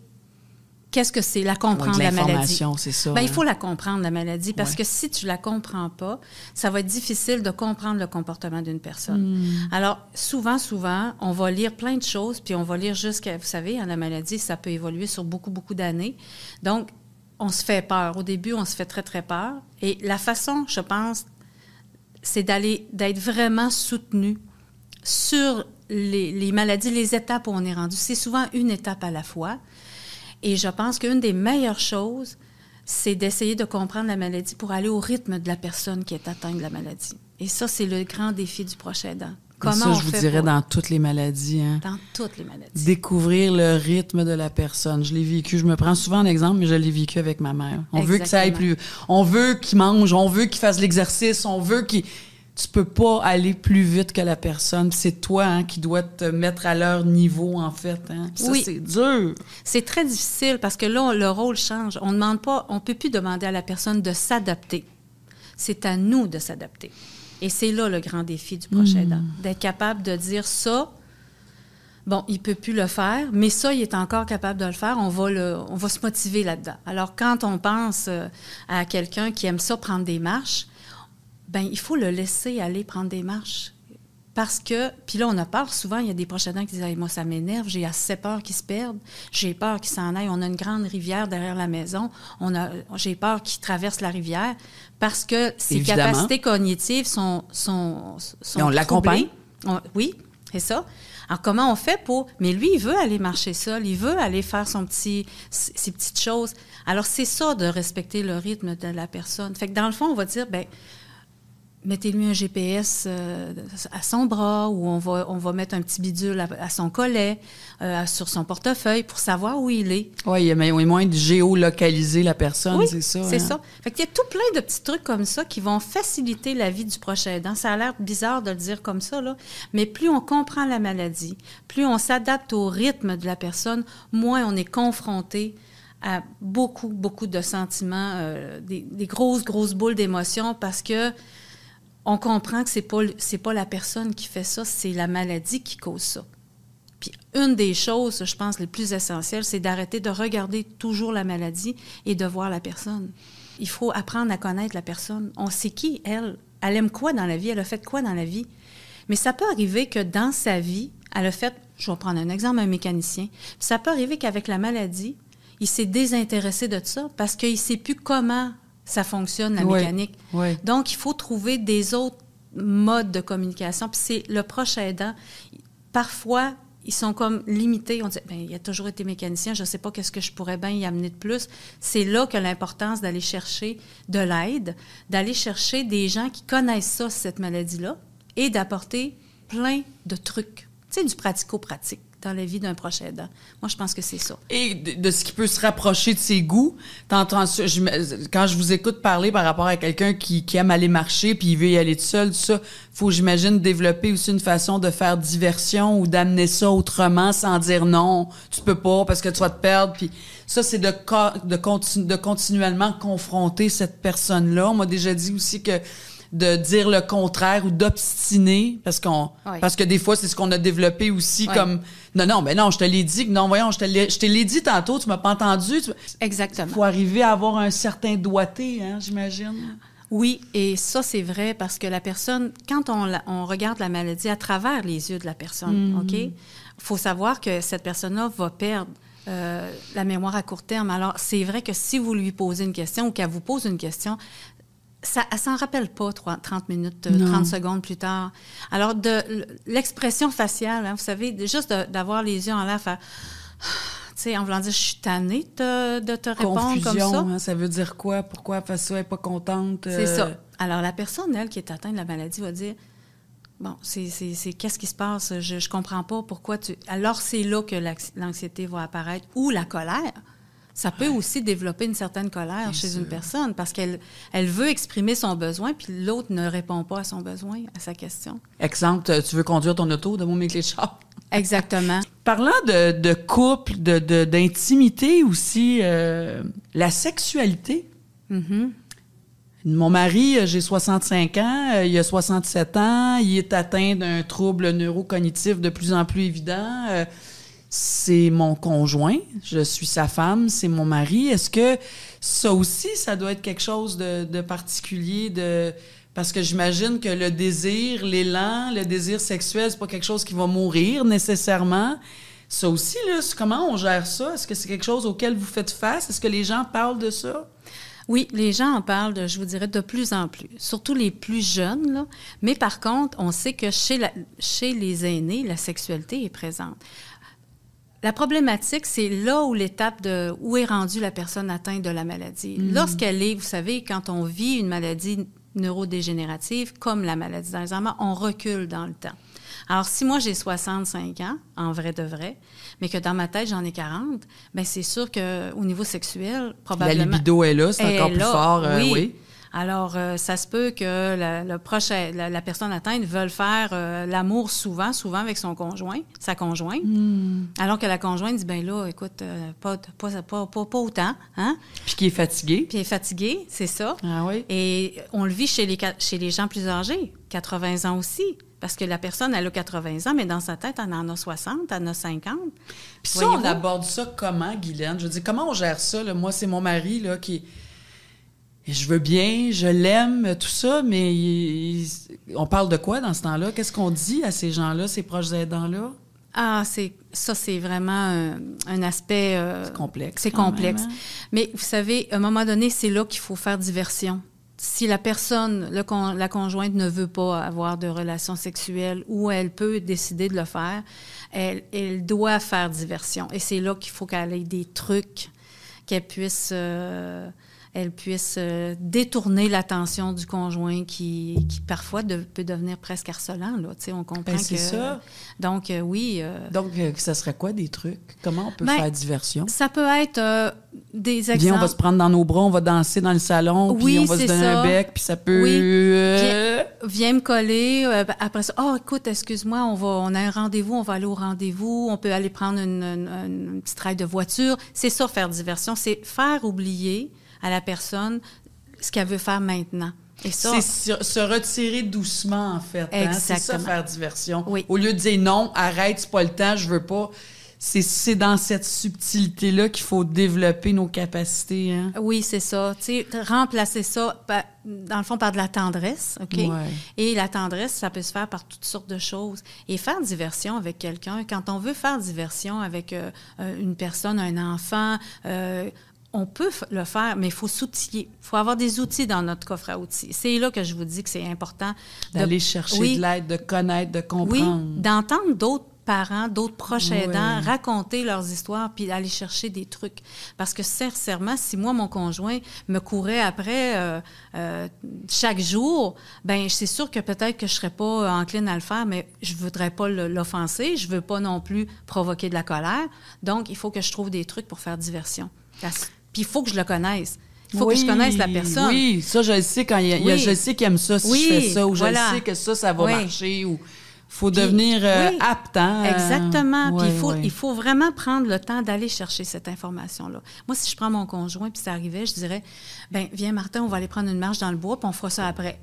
qu'est-ce que c'est, la comprendre, la maladie. L'information, c'est ça. Bien, il faut la comprendre, la maladie, parce que si tu la comprends pas, ça va être difficile de comprendre le comportement d'une personne. Alors, souvent, on va lire plein de choses, puis on va lire jusqu'à, vous savez, la maladie, ça peut évoluer sur beaucoup, beaucoup d'années. Donc, on se fait peur. Au début, on se fait très, très peur. Et la façon, je pense, c'est d'être vraiment soutenu sur les maladies, les étapes où on est rendu. C'est souvent une étape à la fois. Et je pense qu'une des meilleures choses, c'est d'essayer de comprendre la maladie pour aller au rythme de la personne qui est atteinte de la maladie. Et ça, c'est le grand défi du proche aidant. Comment ça, je vous dirais dans toutes les maladies. Hein? Dans toutes les maladies. Découvrir le rythme de la personne. Je l'ai vécu. Je me prends souvent en exemple, mais je l'ai vécu avec ma mère. On veut que ça aille plus. On veut qu'il mange, on veut qu'il fasse l'exercice, on veut qu'il... tu peux pas aller plus vite que la personne. C'est toi, hein, qui dois te mettre à leur niveau, en fait. Hein. Puis ça, Oui. c'est dur. C'est très difficile parce que là, le rôle change. On ne peut plus demander à la personne de s'adapter. C'est à nous de s'adapter. Et c'est là le grand défi du proche aidant, d'être capable de dire ça. Bon, il peut plus le faire, mais ça, il est encore capable de le faire. On va se motiver là-dedans. Alors, quand on pense à quelqu'un qui aime ça prendre des marches, ben il faut le laisser aller prendre des marches. Parce que, puis là, on en parle souvent, il y a des proches aidants qui disent hey, « moi, ça m'énerve, j'ai assez peur qu'ils se perdent, j'ai peur qu'ils s'en aillent, on a une grande rivière derrière la maison, j'ai peur qu'ils traversent la rivière. » Parce que ses Évidemment. capacités cognitives sont Et on l'accompagne. troublées. Oui, c'est ça. Alors, comment on fait pour... Mais lui, il veut aller marcher seul, il veut aller faire ses petites choses. Alors, c'est ça de respecter le rythme de la personne. Fait que dans le fond, on va dire, ben mettez-lui un GPS à son bras ou on va mettre un petit bidule à son collet, sur son portefeuille pour savoir où il est. Oui, il y a moins de géolocaliser la personne, Oui, c'est ça. c'est hein. ça. Fait qu'il y a tout plein de petits trucs comme ça qui vont faciliter la vie du proche aidant. Ça a l'air bizarre de le dire comme ça, là, mais plus on comprend la maladie, plus on s'adapte au rythme de la personne, moins on est confronté à beaucoup, beaucoup de sentiments, des grosses boules d'émotions parce que on comprend que c'est pas la personne qui fait ça, c'est la maladie qui cause ça. Puis une des choses, je pense, les plus essentielles, c'est d'arrêter de regarder toujours la maladie et de voir la personne. Il faut apprendre à connaître la personne. On sait qui, elle. Elle aime quoi dans la vie? Elle a fait quoi dans la vie? Mais ça peut arriver que dans sa vie, elle a fait, je vais prendre un exemple, un mécanicien, puis ça peut arriver qu'avec la maladie, il s'est désintéressé de ça parce qu'il ne sait plus comment ça fonctionne, la mécanique. Oui. Donc, il faut trouver des autres modes de communication. Puis c'est le proche aidant. Parfois, ils sont comme limités. On dit, bien, il a toujours été mécanicien, je ne sais pas qu'est-ce que je pourrais bien y amener de plus. C'est là que l'importance d'aller chercher de l'aide, d'aller chercher des gens qui connaissent ça, cette maladie-là, et d'apporter plein de trucs. Tu sais, du pratico-pratique dans la vie d'un proche aidant. Moi, je pense que c'est ça. Et de ce qui peut se rapprocher de ses goûts. Quand je vous écoute parler par rapport à quelqu'un qui aime aller marcher puis il veut y aller tout seul, tout ça, faut, j'imagine, développer aussi une façon de faire diversion ou d'amener ça autrement sans dire non, tu peux pas parce que tu vas te perdre. Puis ça, c'est de continuellement confronter cette personne-là. On m'a déjà dit aussi que de dire le contraire ou d'obstiner parce que des fois c'est ce qu'on a développé aussi comme non je te l'ai dit non voyons je te l'ai dit tantôt tu m'as pas entendu Exactement. Faut arriver à avoir un certain doigté hein, j'imagine. Oui, et ça c'est vrai parce que la personne quand on regarde la maladie à travers les yeux de la personne, OK, faut savoir que cette personne-là va perdre la mémoire à court terme. Alors c'est vrai que si vous lui posez une question ou qu'elle vous pose une question, elle s'en rappelle pas 30 minutes, 30 secondes plus tard. Alors, l'expression faciale, hein, vous savez, juste d'avoir les yeux en l'air, faire... Tu sais, en voulant dire, je suis tannée de te répondre Confusion, comme ça. Hein, ça veut dire quoi? Pourquoi elle fait ça? Elle n'est pas contente? C'est ça. Alors, la personne, elle, qui est atteinte de la maladie, va dire, bon, c'est qu'est-ce qui se passe? Je comprends pas pourquoi tu... Alors, c'est là que l'anxiété va apparaître ou la colère. Ça peut aussi développer une certaine colère chez une personne parce qu'elle veut exprimer son besoin puis l'autre ne répond pas à son besoin, à sa question. Exemple, tu veux conduire ton auto, donne-moi mes clés de char. Exactement. Parlant de couple, d'intimité aussi, la sexualité. Mm-hmm. Mon mari, j'ai 65 ans, il a 67 ans, il est atteint d'un trouble neurocognitif de plus en plus évident. C'est mon conjoint, je suis sa femme, c'est mon mari. Est-ce que ça aussi, ça doit être quelque chose de particulier parce que j'imagine que le désir, l'élan, le désir sexuel, c'est pas quelque chose qui va mourir nécessairement. Ça aussi, là, comment on gère ça? Est-ce que c'est quelque chose auquel vous faites face? Est-ce que les gens parlent de ça? Oui, les gens en parlent, je vous dirais, de plus en plus, surtout les plus jeunes, là. Mais par contre, on sait que chez les aînés, la sexualité est présente. La problématique, c'est là où l'étape de où est rendue la personne atteinte de la maladie. Lorsqu'elle est, vous savez, quand on vit une maladie neurodégénérative, comme la maladie d'Alzheimer, on recule dans le temps. Alors, si moi, j'ai 65 ans, en vrai de vrai, mais que dans ma tête, j'en ai 40, bien, c'est sûr qu'au niveau sexuel, probablement... La libido est là, c'est encore plus fort, oui. Alors, ça se peut que la personne atteinte veuille faire l'amour souvent avec sa conjointe, alors que la conjointe dit, ben là, écoute, pas autant, hein? Puis qui est fatigué. Puis elle est fatiguée, c'est ça. Ah oui? Et on le vit chez les gens plus âgés, 80 ans aussi. Parce que la personne, elle a 80 ans, mais dans sa tête, elle en a 60, elle en a 50. Puis ça, on aborde ça comment, Guylaine? Je veux dire, comment on gère ça? Là? Moi, c'est mon mari là, qui... Je veux bien, je l'aime, tout ça, mais on parle de quoi dans ce temps-là? Qu'est-ce qu'on dit à ces gens-là, ces proches aidants-là? Ah, c'est vraiment un aspect... c'est complexe. C'est complexe. Même, hein? Mais vous savez, à un moment donné, c'est là qu'il faut faire diversion. Si la personne, la conjointe ne veut pas avoir de relations sexuelles ou elle peut décider de le faire, elle doit faire diversion. Et c'est là qu'il faut qu'elle ait des trucs, qu'elle puisse détourner l'attention du conjoint qui parfois peut devenir presque harcelant. Là. Tu sais, on comprend c'est ça. Donc, oui. Donc, ça serait quoi des trucs? Comment on peut faire diversion? Ça peut être des exemples. Viens, on va se prendre dans nos bras, on va danser dans le salon, puis on va se donner un bec, puis ça peut... Oui. Viens me coller. Après ça, écoute, excuse-moi, on a un rendez-vous, on va aller au rendez-vous, on peut aller prendre une petite ride de voiture. C'est ça, faire diversion. C'est faire oublier à la personne ce qu'elle veut faire maintenant. Et ça, c'est se retirer doucement, en fait. Hein? C'est ça, faire diversion. Oui. Au lieu de dire non, arrête, c'est pas le temps, je veux pas. C'est dans cette subtilité-là qu'il faut développer nos capacités. Hein? Oui, c'est ça. Tu sais, remplacer ça, dans le fond, par de la tendresse, OK? Ouais. Et la tendresse, ça peut se faire par toutes sortes de choses. Et faire diversion avec quelqu'un, quand on veut faire diversion avec une personne, un enfant... on peut le faire, mais il faut s'outiller. Il faut avoir des outils dans notre coffre à outils. C'est là que je vous dis que c'est important. D'aller chercher de l'aide, de connaître, de comprendre. Oui, d'entendre d'autres parents, d'autres proches aidants raconter leurs histoires puis aller chercher des trucs. Parce que sincèrement, si moi, mon conjoint me courait après chaque jour, ben c'est sûr que peut-être que je serais pas encline à le faire, mais je voudrais pas l'offenser, je veux pas non plus provoquer de la colère. Donc, il faut que je trouve des trucs pour faire diversion. Puis il faut que je le connaisse. Il faut que je connaisse la personne. Oui, ça, je le sais quand je sais qu'il aime ça si je fais ça, ou je sais que ça va marcher, ou faut devenir apte. Hein? Exactement. Puis il faut vraiment prendre le temps d'aller chercher cette information-là. Moi, si je prends mon conjoint puis ça arrivait, je dirais, ben viens Martin, on va aller prendre une marche dans le bois puis on fera ça après.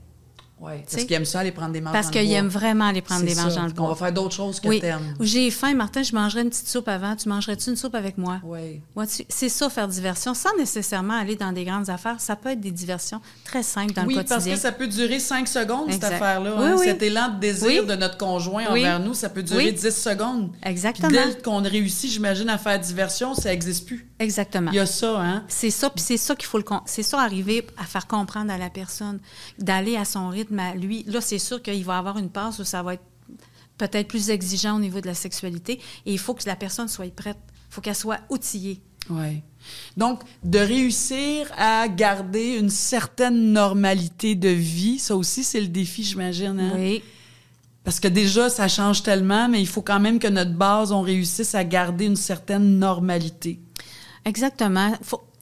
Oui, parce qu'il aime ça, aller prendre des marches dans le bois. Parce qu'il aime vraiment aller prendre des marches dans le bois. On va faire d'autres choses que t'aimes. J'ai faim, Martin, je mangerais une petite soupe avant. Tu mangerais-tu une soupe avec moi? Oui. C'est ça, faire diversion, sans nécessairement aller dans des grandes affaires. Ça peut être des diversions très simples dans le quotidien. Oui, parce que ça peut durer 5 secondes, cette affaire-là. Oui, hein? oui. Cet élan de désir de notre conjoint envers nous, ça peut durer 10 secondes. Exactement. Puis dès qu'on réussit, j'imagine, à faire diversion, ça n'existe plus. Exactement. Il y a ça, hein? C'est ça, puis c'est ça qu'il faut c'est ça, arriver à faire comprendre à la personne, d'aller à son rythme, à lui. Là, c'est sûr qu'il va avoir une passe où ça va être peut-être plus exigeant au niveau de la sexualité, et il faut que la personne soit prête. Il faut qu'elle soit outillée. Oui. Donc, de réussir à garder une certaine normalité de vie, ça aussi, c'est le défi, j'imagine. Hein? Oui. Parce que déjà, ça change tellement, mais il faut quand même que notre base, on réussisse à garder une certaine normalité. Exactement.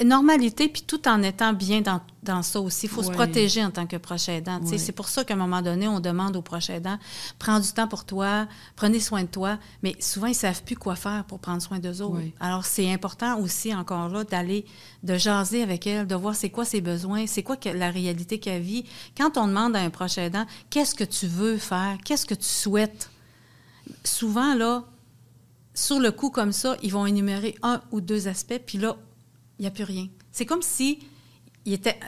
Normalité, puis tout en étant bien dans ça aussi. Il faut se protéger en tant que proche aidant. C'est pour ça qu'à un moment donné, on demande aux proches aidants, prends du temps pour toi, prenez soin de toi. Mais souvent, ils ne savent plus quoi faire pour prendre soin d'eux autres. Oui. Alors, c'est important aussi, encore là, de jaser avec elle, de voir c'est quoi ses besoins, c'est quoi la réalité qu'elle vit. Quand on demande à un proche aidant, qu'est-ce que tu veux faire, qu'est-ce que tu souhaites? Souvent, là, sur le coup comme ça, ils vont énumérer 1 ou 2 aspects, puis là, il n'y a plus rien. C'est comme si il était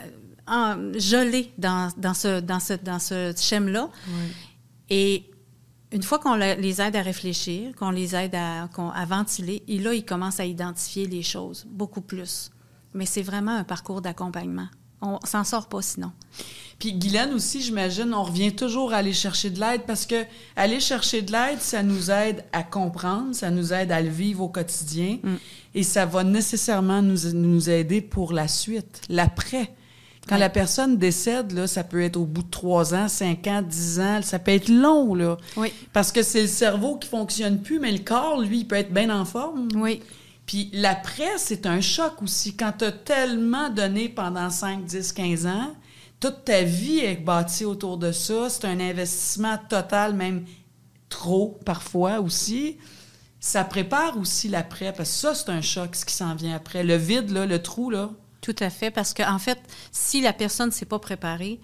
gelé dans ce schème-là. Oui. Et une fois qu'on les aide à réfléchir, qu'on les aide à ventiler, et là, ils commencent à identifier les choses beaucoup plus. Mais c'est vraiment un parcours d'accompagnement. On s'en sort pas sinon. Puis Guylaine aussi, j'imagine, on revient toujours à aller chercher de l'aide parce que aller chercher de l'aide, ça nous aide à comprendre, ça nous aide à le vivre au quotidien et ça va nécessairement nous aider pour la suite, l'après. Quand la personne décède, là, ça peut être au bout de 3 ans, 5 ans, 10 ans, ça peut être long, là. Oui. Parce que c'est le cerveau qui fonctionne plus, mais le corps, lui, il peut être bien en forme. Oui. Puis l'après, c'est un choc aussi. Quand tu as tellement donné pendant 5, 10, 15 ans, toute ta vie est bâtie autour de ça. C'est un investissement total, même trop parfois aussi. Ça prépare aussi l'après, parce que ça, c'est un choc, ce qui s'en vient après. Le vide, là, le trou, là. Tout à fait, parce qu'en fait, si la personne ne s'est pas préparée,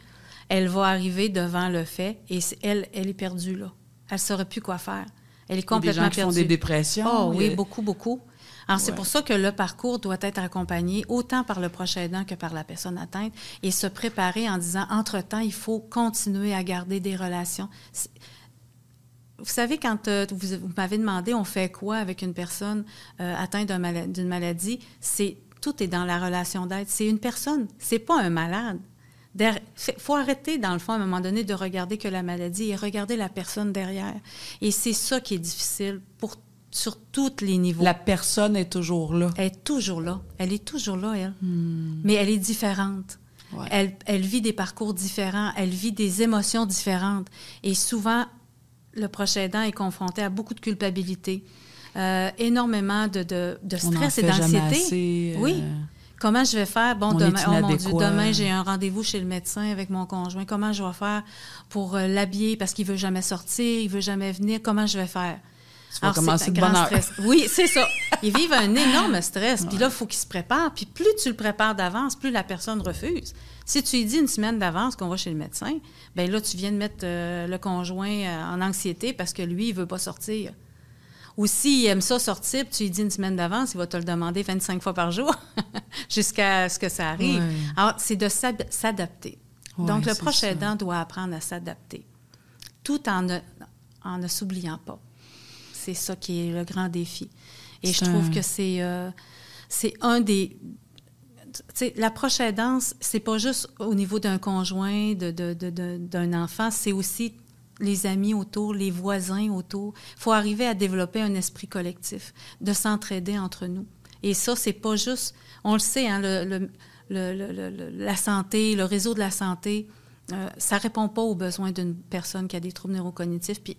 elle va arriver devant le fait et elle est perdue, là. Elle ne saurait plus quoi faire. Elle est complètement perdue. Il y a des gens qui font des dépressions. Oh oui, beaucoup, beaucoup. Alors, c'est pour ça que le parcours doit être accompagné autant par le proche aidant que par la personne atteinte et se préparer en disant, entre-temps, il faut continuer à garder des relations. Vous savez, quand vous m'avez demandé, on fait quoi avec une personne atteinte d'une maladie, tout est dans la relation d'aide. C'est une personne, c'est pas un malade. Il faut arrêter, dans le fond, à un moment donné, de regarder que la maladie et regarder la personne derrière. Et c'est ça qui est difficile sur tous les niveaux. La personne est toujours là. Elle est toujours là. Elle est toujours là, elle. Mais elle est différente. Ouais. Elle vit des parcours différents. Elle vit des émotions différentes. Et souvent, le proche aidant est confronté à beaucoup de culpabilité, énormément de stress et d'anxiété. Oui. Comment je vais faire? Bon, demain, oh mon Dieu, demain, j'ai un rendez-vous chez le médecin avec mon conjoint. Comment je vais faire pour l'habiller parce qu'il ne veut jamais sortir, il ne veut jamais venir? Comment je vais faire? Tu vas commencer de bonne heure. Stress. Oui, c'est ça. Ils vivent un énorme stress. Puis là, il faut qu'ils se préparent. Puis plus tu le prépares d'avance, plus la personne refuse. Si tu lui dis une semaine d'avance qu'on va chez le médecin, bien là, tu viens de mettre le conjoint en anxiété parce que lui, il ne veut pas sortir. Ou s'il aime ça sortir, puis tu lui dis une semaine d'avance, il va te le demander 25 fois par jour jusqu'à ce que ça arrive. Ouais. Alors, c'est de s'adapter. Ouais, donc, le proche aidant doit apprendre à s'adapter, tout en ne s'oubliant pas. C'est ça qui est le grand défi. Et je trouve que c'est un des... la proche aidance, c'est pas juste au niveau d'un conjoint, d'un enfant, c'est aussi les amis autour, les voisins autour. Il faut arriver à développer un esprit collectif, de s'entraider entre nous. Et ça, c'est pas juste... On le sait, hein, la santé, le réseau de la santé, ça répond pas aux besoins d'une personne qui a des troubles neurocognitifs, puis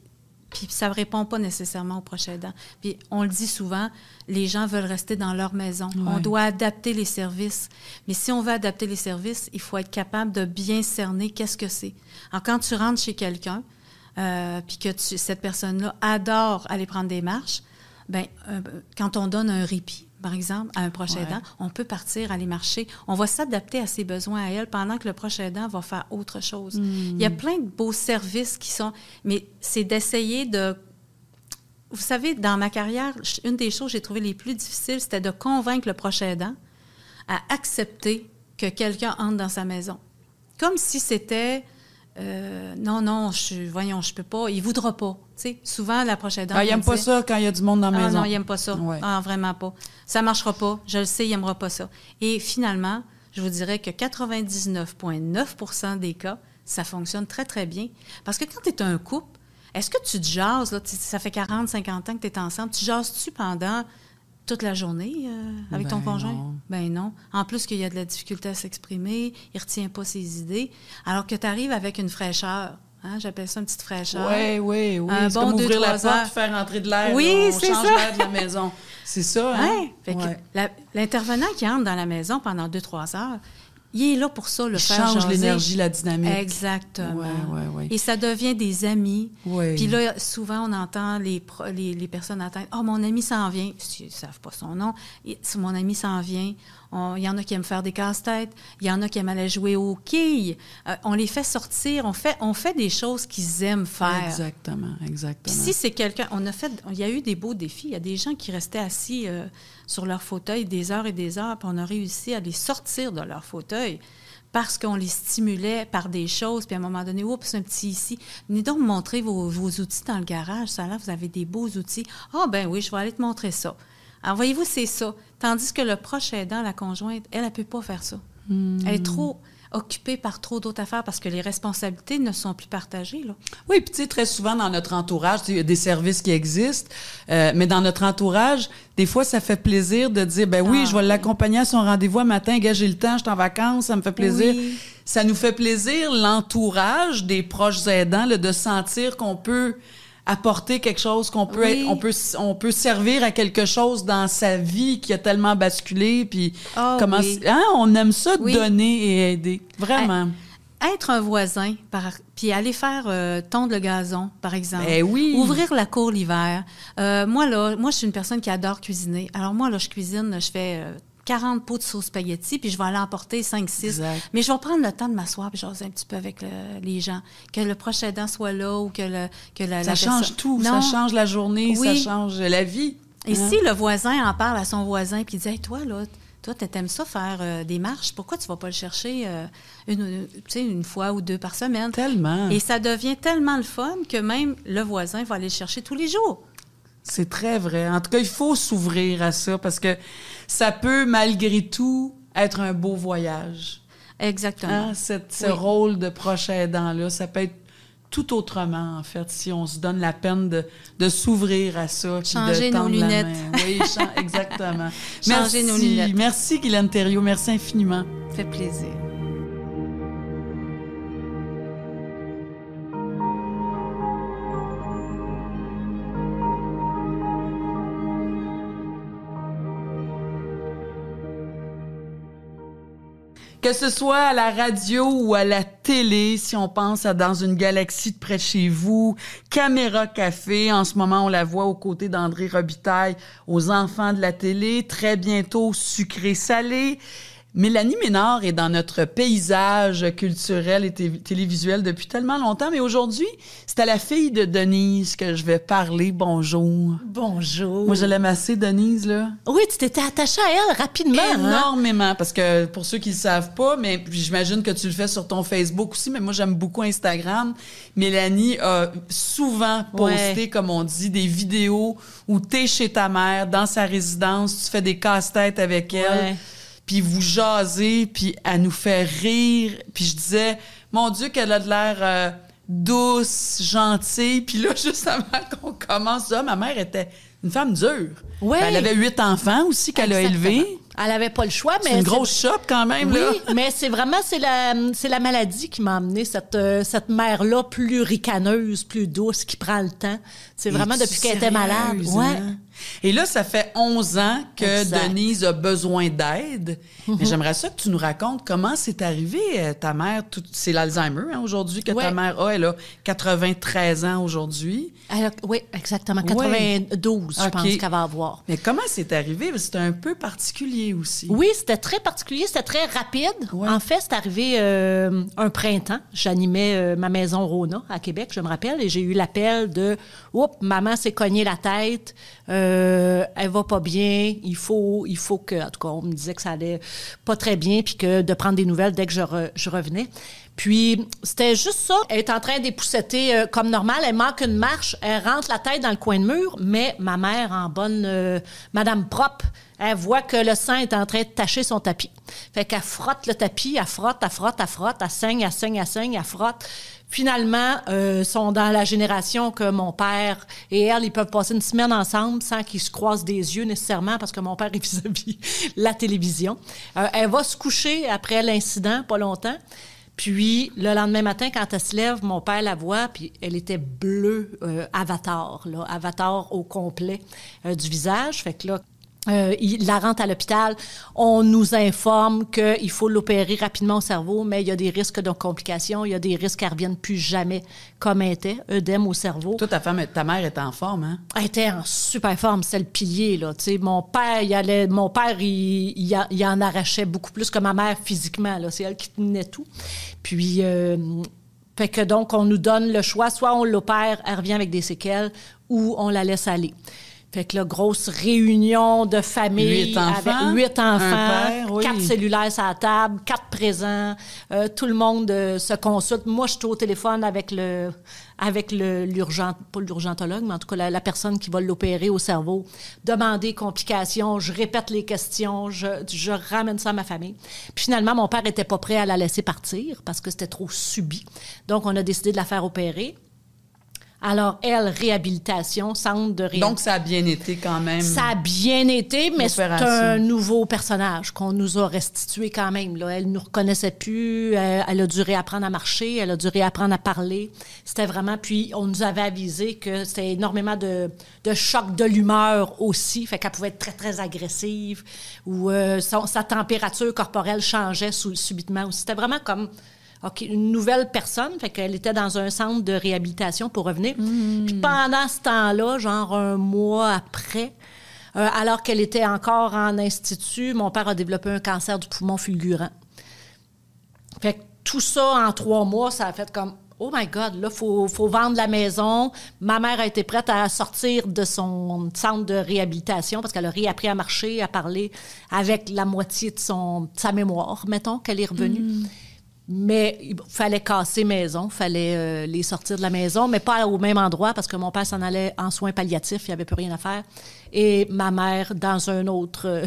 ça ne répond pas nécessairement au proche aidant. Puis on le dit souvent, les gens veulent rester dans leur maison. Ouais. On doit adapter les services. Mais si on veut adapter les services, il faut être capable de bien cerner qu'est-ce que c'est. Alors, quand tu rentres chez quelqu'un, puis que cette personne-là adore aller prendre des marches, bien, quand on donne un répit, par exemple, à un proche aidant, on peut partir, aller marcher. On va s'adapter à ses besoins à elle pendant que le proche aidant va faire autre chose. Il y a plein de beaux services qui sont... Mais c'est d'essayer de... Vous savez, dans ma carrière, une des choses que j'ai trouvées les plus difficiles, c'était de convaincre le proche aidant à accepter que quelqu'un entre dans sa maison. Comme si c'était... non, je peux pas. Il voudra pas. T'sais, souvent, la proche aidante... il n'aime pas ça quand il y a du monde dans la maison. Non, il n'aime pas ça. Ouais. Ah, vraiment pas. Ça ne marchera pas. Je le sais, il n'aimera pas ça. Et finalement, je vous dirais que 99,9% des cas, ça fonctionne très, très bien. Parce que quand tu es un couple, est-ce que tu te jases, là, ça fait 40, 50 ans que tu es ensemble, tu jases-tu pendant toute la journée avec ton conjoint? Non. Ben non. En plus qu'il y a de la difficulté à s'exprimer, il ne retient pas ses idées, alors que tu arrives avec une fraîcheur. Hein, j'appelle ça une petite fraîcheur. Oui. Un c'est bon comme ouvrir la porte heures. et faire entrer de l'air. Oui, là, c'est ça. On change l'air de la maison. C'est ça, hein? Ouais. Fait que l'intervenant qui entre dans la maison pendant 2-3 heures, il est là pour ça, le faire change jaser. L'énergie, la dynamique. Exactement. Ouais. Et ça devient des amis. Oui. Puis là, souvent, on entend les personnes atteintes. « Ah, mon ami s'en vient. » Ils ne savent pas son nom. « Mon ami s'en vient. » Il y en a qui aiment faire des casse-têtes. Il y en a qui aiment aller jouer aux quilles. On les fait sortir. On fait des choses qu'ils aiment faire. Exactement. Puis si c'est quelqu'un... Il y a eu des beaux défis. Il y a des gens qui restaient assis sur leur fauteuil des heures et des heures, puis on a réussi à les sortir de leur fauteuil parce qu'on les stimulait par des choses, puis à un moment donné, oups, un petit ici. Venez donc me montrer vos outils dans le garage. Ça là, vous avez des beaux outils. Ah, ben oui, je vais aller te montrer ça. Alors, voyez-vous, c'est ça. Tandis que le proche aidant, la conjointe, elle ne peut pas faire ça. Elle est trop occupée par trop d'autres affaires parce que les responsabilités ne sont plus partagées, là. Oui, puis tu sais, très souvent dans notre entourage, il y a des services qui existent, mais dans notre entourage, des fois, ça fait plaisir de dire, ben oui, je vais l'accompagner à son rendez-vous un matin, gars, j'ai le temps, je suis en vacances, ça me fait plaisir. Oui. Ça nous fait plaisir, l'entourage des proches aidants, là, de sentir qu'on peut apporter quelque chose, qu'on peut on peut servir à quelque chose dans sa vie qui a tellement basculé, puis on aime ça donner et aider, vraiment. être un voisin, puis aller faire tondre le gazon, par exemple. Ben oui. Ouvrir la cour l'hiver. Moi, je suis une personne qui adore cuisiner. Alors moi, là, je cuisine, je fais 40 pots de sauce spaghetti, puis je vais aller emporter 5-6. Exact. Mais je vais prendre le temps de m'asseoir puis jaser un petit peu avec les gens. Que le proche aidant soit là ou que ça change tout. Non. Ça change la journée, Oui. ça change la vie. Et si le voisin en parle à son voisin puis il dit « Hey, toi, t'aimes ça faire des marches, pourquoi tu vas pas le chercher une fois ou 2 par semaine? » Tellement. Et ça devient tellement le fun que même le voisin va aller le chercher tous les jours. C'est très vrai. En tout cas, il faut s'ouvrir à ça parce que ça peut, malgré tout, être un beau voyage. Exactement. Ce rôle de proche aidant-là, ça peut être tout autrement, en fait, si on se donne la peine de s'ouvrir à ça. Changer de nos lunettes. Oui, exactement. Changer nos lunettes. Merci, Guylaine Thériault. Merci infiniment. Ça fait plaisir. Que ce soit à la radio ou à la télé, si on pense à Dans une galaxie de près de chez vous, Caméra Café, en ce moment on la voit aux côtés d'André Robitaille, aux enfants de la télé, très bientôt Sucré Salé. Mélanie Ménard est dans notre paysage culturel et télévisuel depuis tellement longtemps, mais aujourd'hui, c'est à la fille de Denise que je vais parler. Bonjour. Bonjour. Moi, je l'aime assez, Denise, là. Oui, tu t'étais attachée à elle rapidement. Énormément, parce que pour ceux qui ne le savent pas, mais j'imagine que tu le fais sur ton Facebook aussi, mais moi, j'aime beaucoup Instagram. Mélanie a souvent posté, comme on dit, des vidéos où tu es chez ta mère, dans sa résidence, tu fais des casse-têtes avec elle. Ouais. Puis vous jasez, puis elle nous fait rire. Puis je disais, mon Dieu, qu'elle a de l'air douce, gentille. Puis là, juste avant qu'on commence, ma mère était une femme dure. Ouais. Elle avait 8 enfants aussi qu'elle a élevés. Elle avait pas le choix, mais... C'est une grosse shop quand même, oui, là. mais c'est la maladie qui m'a amené cette mère-là plus ricaneuse, plus douce, qui prend le temps. C'est vraiment depuis qu'elle était malade. Sérieuse, Ouais. hein? Et là, ça fait 11 ans que Exact. Denise a besoin d'aide. Mais j'aimerais ça que tu nous racontes comment c'est arrivé, ta mère. C'est l'Alzheimer, hein, aujourd'hui, que ta mère a. Elle a 93 ans aujourd'hui. Oui, exactement. 92, je pense qu'elle va avoir. Mais comment c'est arrivé? C'était un peu particulier aussi. Oui, c'était très particulier, c'était très rapide. Ouais. En fait, c'est arrivé un printemps. J'animais ma maison Rona à Québec, je me rappelle, et j'ai eu l'appel de « Oups, maman s'est cognée la tête, elle va pas bien, il faut que... » En tout cas, on me disait que ça allait pas très bien, puis que de prendre des nouvelles dès que je revenais. Puis, c'était juste ça. Elle est en train d'épousseter comme normal. Elle manque une marche. Elle rentre la tête dans le coin de mur, mais ma mère, en bonne madame propre, elle voit que le sang est en train de tacher son tapis. Fait qu'elle frotte le tapis, elle frotte, elle saigne, elle frotte. Finalement, sont dans la génération que mon père et elle, ils peuvent passer une semaine ensemble sans qu'ils se croisent des yeux nécessairement parce que mon père est vis-à-vis la télévision. Elle va se coucher après l'incident, pas longtemps. Puis, le lendemain matin, quand elle se lève, mon père la voit, puis elle était bleue, avatar au complet du visage. Fait que là, il la rentre à l'hôpital. On nous informe qu'il faut l'opérer rapidement au cerveau, mais il y a des risques de complications, il y a des risques qu'elle ne revienne plus jamais comme elle était, œdème au cerveau. Toi, ta mère était en forme, hein? Elle était en super forme, c'est le pilier, là. Tu sais, mon père, il en arrachait beaucoup plus que ma mère physiquement, là. C'est elle qui tenait tout. Puis, fait que donc, on nous donne le choix, soit on l'opère, elle revient avec des séquelles, ou on la laisse aller. Fait que là, grosse réunion de famille 8 enfants, avec 8 enfants, un père, oui. 4 cellulaires sur la table, 4 présents, tout le monde se consulte. Moi, je suis au téléphone avec pas l'urgentologue, mais en tout cas la personne qui va l'opérer au cerveau, demander complications, je répète les questions, je ramène ça à ma famille. Puis finalement, mon père était pas prêt à la laisser partir parce que c'était trop subi. Donc, on a décidé de la faire opérer. Alors, elle, réhabilitation, centre de réhabilitation. Donc, ça a bien été quand même. Ça a bien été, mais c'est l'opération. un nouveau personnage qu'on nous a restitué quand même. Là. Elle ne nous reconnaissait plus, elle a dû réapprendre à marcher, elle a dû réapprendre à parler. C'était vraiment... Puis, on nous avait avisé que c'était énormément de choc de l'humeur aussi, fait qu'elle pouvait être très, très agressive, ou sa température corporelle changeait subitement aussi. C'était vraiment comme... OK, une nouvelle personne, fait qu'elle était dans un centre de réhabilitation pour revenir. Puis pendant ce temps-là, genre un mois après, alors qu'elle était encore en institut, mon père a développé un cancer du poumon fulgurant. Fait que tout ça, en 3 mois, ça a fait comme... Oh my God, là, faut vendre la maison. Ma mère a été prête à sortir de son centre de réhabilitation parce qu'elle a réappris à marcher, à parler avec la moitié de sa mémoire, mettons, qu'elle est revenue. Mais il fallait casser maison, il fallait les sortir de la maison, mais pas au même endroit parce que mon père s'en allait en soins palliatifs, il n'y avait plus rien à faire. Et ma mère dans une autre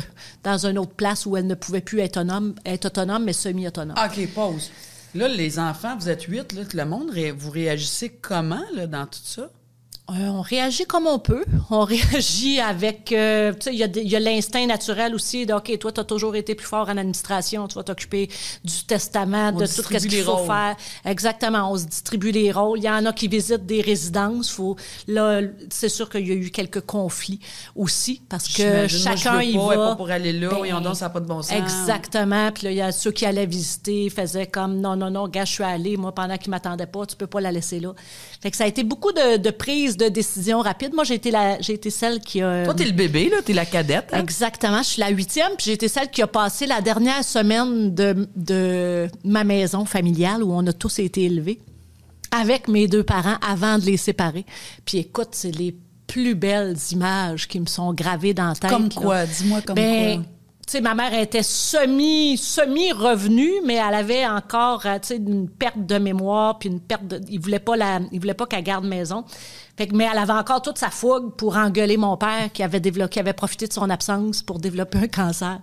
place où elle ne pouvait plus être autonome, mais semi-autonome. OK, pause. Là, les enfants, vous êtes 8, là, tout le monde, vous réagissez comment là, dans tout ça? On réagit comme on peut. On réagit avec... tu sais, il y a l'instinct naturel aussi de « OK, toi, tu as toujours été plus fort en administration, tu vas t'occuper du testament, de tout ce qu'il faut faire. » Exactement, on se distribue les rôles. Il y en a qui visitent des résidences. Là, c'est sûr qu'il y a eu quelques conflits aussi parce que chacun y va. Pas pour aller là, et on danse, ça n'a pas de bon sens. Exactement. Puis là, il y a ceux qui allaient visiter, faisaient comme « Non, gars, je suis allée, moi, pendant qu'ils ne m'attendaient pas, tu peux pas la laisser là. » Fait que ça a été beaucoup de prises de décision rapide. Moi, j'ai été celle qui a... Toi, t'es le bébé, là, t'es la cadette. Hein? Exactement, je suis la 8e, puis j'ai été celle qui a passé la dernière semaine de ma maison familiale où on a tous été élevés avec mes 2 parents avant de les séparer. Puis écoute, c'est les plus belles images qui me sont gravées dans la tête. Comme quoi? Dis-moi comme quoi. Tu sais, ma mère était semi-revenue, mais elle avait encore, tu sais, une perte de mémoire, puis une perte de... Il voulait pas qu'elle garde maison. Fait que, mais elle avait encore toute sa fougue pour engueuler mon père qui avait profité de son absence pour développer un cancer.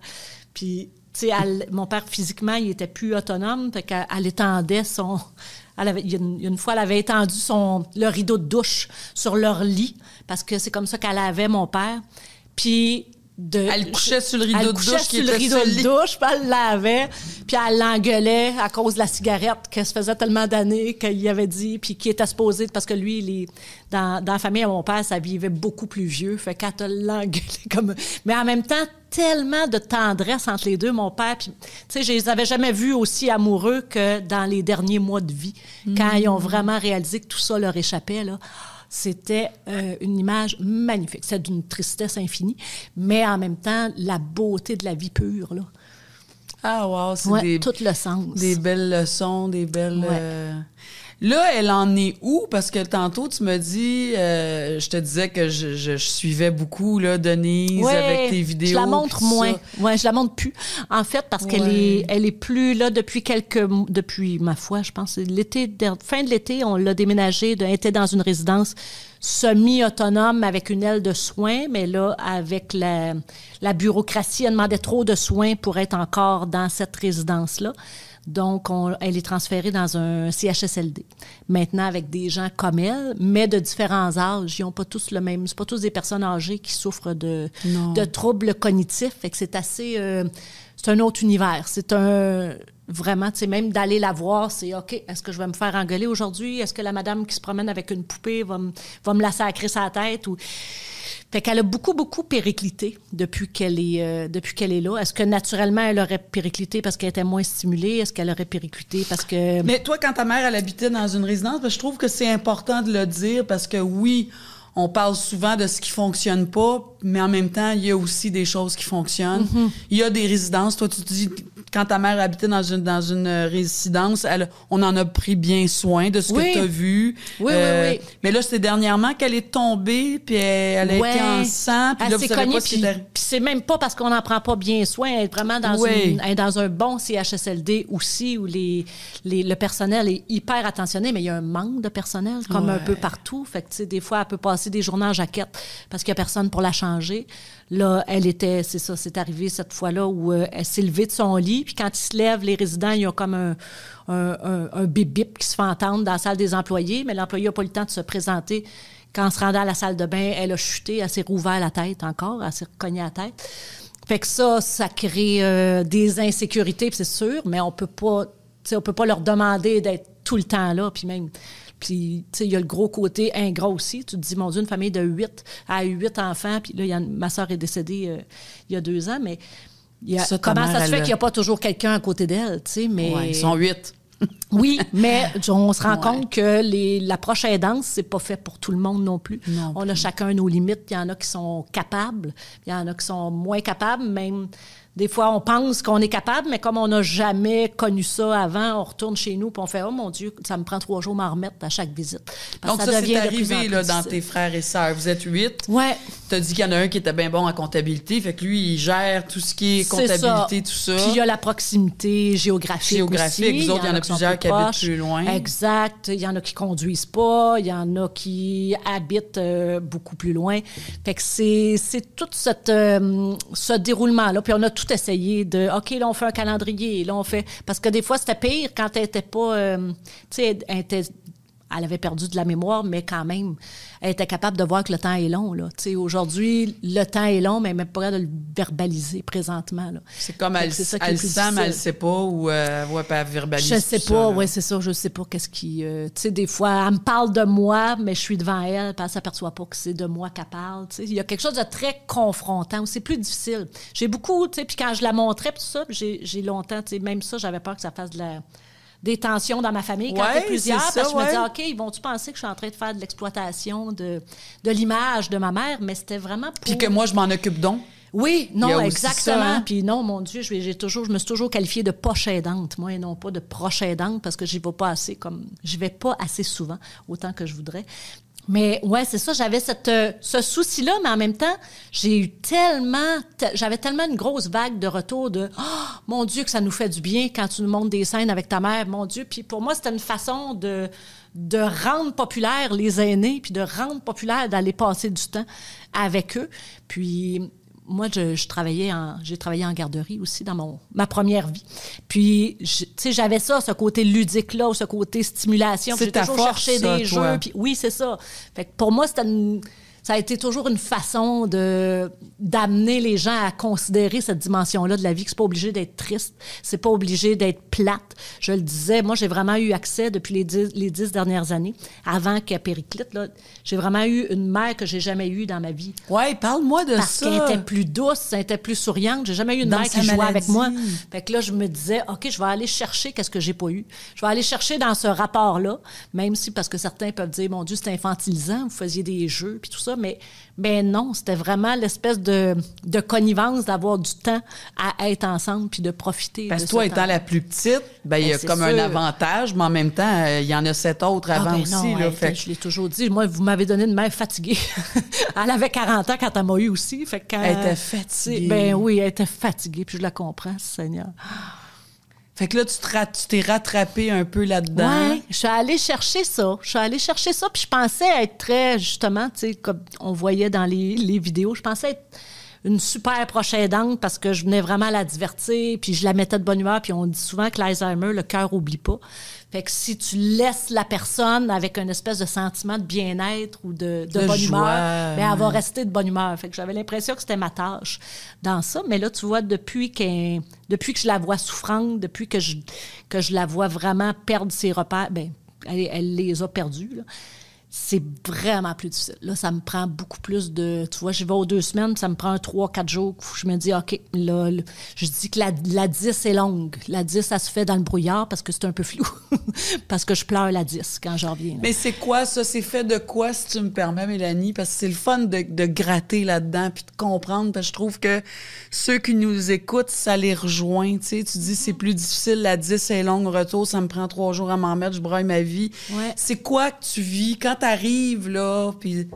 Puis, tu sais, mon père, physiquement, il était plus autonome. Fait qu'elle étendait son... Une fois, elle avait étendu le rideau de douche sur leur lit, parce que c'est comme ça qu'elle avait mon père. Puis... Elle couchait sur le rideau de douche. Elle couchait sur le rideau de douche, puis elle lavait, puis elle l'engueulait à cause de la cigarette, que ça faisait tellement d'années qu'il avait dit, puis qui était supposé, parce que lui, dans la famille à mon père, ça vivait beaucoup plus vieux, fait qu'elle te l'engueulait comme... Mais en même temps, tellement de tendresse entre les deux, mon père, puis, tu sais, je les avais jamais vus aussi amoureux que dans les derniers mois de vie, quand ils ont vraiment réalisé que tout ça leur échappait, là. C'était une image magnifique. C'est d'une tristesse infinie, mais en même temps, la beauté de la vie pure, là. Ah, wow, c'est tout le sens. Des belles leçons, des belles... Là, elle en est où? Parce que tantôt, tu me dis... je te disais que je suivais beaucoup, là, Denise, avec tes vidéos. Je la montre moins. Oui, je la montre plus. En fait, parce qu'elle est plus là depuis, ma foi, je pense, fin de l'été, on l'a déménagée. Elle était dans une résidence semi-autonome avec une aile de soins, mais là, avec la bureaucratie, elle demandait trop de soins pour être encore dans cette résidence-là. Donc, elle est transférée dans un CHSLD. Maintenant, avec des gens comme elle, mais de différents âges. Ils n'ont pas tous le même... C'est pas tous des personnes âgées qui souffrent de troubles cognitifs. Fait que c'est assez... c'est un autre univers. C'est vraiment, tu sais, même d'aller la voir, c'est OK, est-ce que je vais me faire engueuler aujourd'hui? Est-ce que la madame qui se promène avec une poupée va me la sacrer sa tête? Fait qu'elle a beaucoup, beaucoup périclité depuis qu'elle est là. Est-ce que naturellement, elle aurait périclité parce qu'elle était moins stimulée? Est-ce qu'elle aurait périclité parce que... Mais toi, quand ta mère, elle habitait dans une résidence, je trouve que c'est important de le dire parce que oui, on parle souvent de ce qui fonctionne pas, mais en même temps, il y a aussi des choses qui fonctionnent. Mm-hmm. Il y a des résidences. Toi, tu te dis... Quand ta mère habitait dans une résidence, on en a pris bien soin de ce que tu as vu. Oui. Mais là, c'est dernièrement qu'elle est tombée, puis elle a été en sang, puis là, vous savez pas ce qui est... Puis c'est même pas parce qu'on n'en prend pas bien soin. Elle est vraiment dans un bon CHSLD aussi, où le personnel est hyper attentionné, mais il y a un manque de personnel, comme un peu partout. Fait que, tu sais, des fois, elle peut passer des journées en jaquette parce qu'il y a personne pour la changer. Là, c'est arrivé cette fois-là où elle s'est levée de son lit, puis quand ils se lèvent, les résidents, il y a comme un bip-bip qui se fait entendre dans la salle des employés, mais l'employé n'a pas eu le temps de se présenter. Quand on se rendait à la salle de bain, elle a chuté, elle s'est rouvert la tête encore, elle s'est recognée la tête. Fait que ça crée des insécurités, c'est sûr, mais on peut pas leur demander d'être tout le temps là, puis même... Puis, tu sais, il y a le gros côté ingrat aussi. Tu te dis, mon Dieu, une famille de 8 a eu 8 enfants. Puis là, ma soeur est décédée il y a 2 ans. Mais comment ça se fait qu'il n'y a pas toujours quelqu'un à côté d'elle, tu sais? Mais... Ouais, ils sont 8. Oui, mais on se rend compte que l'approche aidante, c'est pas fait pour tout le monde non plus. On a chacun nos limites. Il y en a qui sont capables, il y en a qui sont moins capables. Même des fois, on pense qu'on est capable, mais comme on n'a jamais connu ça avant, on retourne chez nous et on fait « Oh mon Dieu, ça me prend 3 jours m'en remettre à chaque visite. » Donc ça c'est arrivé là, dans tes frères et sœurs. Vous êtes 8. Ouais. Tu as dit qu'il y en a un qui était bien bon en comptabilité. Fait que lui, il gère tout ce qui est comptabilité, tout ça. Puis il y a la proximité géographique aussi. Vous autres, il y en a plusieurs qui habitent plus loin. Exact. Il y en a qui conduisent pas. Il y en a qui habitent beaucoup plus loin. Fait que c'est tout ce déroulement-là. Puis on a tout essayé de, OK, là, on fait un calendrier. Là, on fait... Parce que des fois, c'était pire quand elle était pas... tu sais, elle avait perdu de la mémoire, mais quand même, elle était capable de voir que le temps est long. Là. Aujourd'hui, le temps est long, mais elle n'est même pas capable de le verbaliser présentement. Là. C'est comme elle le sent, mais elle ne sait pas, ou elle verbalise. Je ne sais pas, oui, c'est ça. Je ne sais pas qu'est-ce qui... tu sais, des fois, elle me parle de moi, mais je suis devant elle, puis elle ne s'aperçoit pas que c'est de moi qu'elle parle. Tu sais. Il y a quelque chose de très confrontant, c'est plus difficile. J'ai beaucoup, tu sais, puis quand je la montrais, puis tout ça, j'ai longtemps, tu sais, même ça, j'avais peur que ça fasse des tensions dans ma famille quand il y a plusieurs, parce que je me disais, OK, ils vont-tu penser que je suis en train de faire de l'exploitation de l'image de ma mère, mais c'était vraiment pour... Puis que moi, je m'en occupe donc. Oui, non, exactement. Ça, hein? Puis non, mon Dieu, je me suis toujours qualifiée de poche aidante, moi, et non pas de proche aidante, parce que j'y vais pas assez souvent, autant que je voudrais. Mais ouais, c'est ça, j'avais ce souci-là, mais en même temps, j'avais tellement une grosse vague de retour de « Oh, mon Dieu, que ça nous fait du bien quand tu nous montres des scènes avec ta mère, mon Dieu! » Puis pour moi, c'était une façon de rendre populaire les aînés, puis de rendre populaire d'aller passer du temps avec eux. Puis... Moi, j'ai travaillé en garderie aussi dans ma première vie. Puis, tu sais, j'avais ça, ce côté ludique-là, ou ce côté stimulation. C'est ta toujours force, cherché ça, des toi. jeux. Puis, oui, c'est ça. Fait que pour moi, ça a été toujours une façon d'amener les gens à considérer cette dimension-là de la vie, que c'est pas obligé d'être triste, c'est pas obligé d'être plate. Je le disais, moi, j'ai vraiment eu accès depuis les 10 dernières années, avant qu'à Périclite, là, j'ai vraiment eu une mère que j'ai jamais eue dans ma vie. Ouais, parle-moi de Parce ça. qu'elle était plus douce, elle était plus souriante. J'ai jamais eu une mère qui jouait avec moi. Fait que là, je me disais, OK, je vais aller chercher qu'est-ce que j'ai pas eu. Je vais aller chercher dans ce rapport-là, même si, parce que certains peuvent dire, mon Dieu, c'est infantilisant, vous faisiez des jeux, puis tout ça, mais non, c'était vraiment l'espèce de connivence d'avoir du temps à être ensemble puis de profiter. Parce que toi, étant la plus petite, il y a comme un avantage, mais en même temps, il y en a 7 autres avant aussi. Non, là, je l'ai toujours dit. Moi, vous m'avez donné une mère fatiguée. Elle avait 40 ans quand elle m'a eu aussi. Fait que elle était fatiguée. Ben oui, elle était fatiguée, puis je la comprends, Seigneur. Fait que là, tu t'es rattrapé un peu là-dedans. Oui, je suis allée chercher ça. Puis je pensais être très, justement, tu sais, comme on voyait dans les vidéos, je pensais être une super proche aidante parce que je venais vraiment la divertir, puis je la mettais de bonne humeur. Puis on dit souvent que l'Alzheimer, le cœur oublie pas. Fait que si tu laisses la personne avec une espèce de sentiment de bien-être ou de bonne humeur, bien, elle va rester de bonne humeur. Fait que j'avais l'impression que c'était ma tâche dans ça. Mais là, tu vois, depuis que je la vois souffrante, depuis que je la vois vraiment perdre ses repères, bien, elle les a perdus, là. C'est vraiment plus difficile. Là, ça me prend beaucoup plus de... Tu vois, j'y vais aux 2 semaines, puis ça me prend 3-4 jours. Je me dis, OK, là, je dis que la 10 est longue. La 10, ça se fait dans le brouillard parce que c'est un peu flou. Parce que je pleure la 10 quand j'en reviens. Là. Mais c'est quoi, ça? C'est fait de quoi, si tu me permets, Mélanie? Parce que c'est le fun de gratter là-dedans puis de comprendre. Parce que je trouve que ceux qui nous écoutent, ça les rejoint. Tu sais, tu dis, c'est plus difficile, la 10 est longue, retour, ça me prend 3 jours à m'en remettre, je broye ma vie. Ouais. C'est quoi que tu vis quand t'arrives, là, puis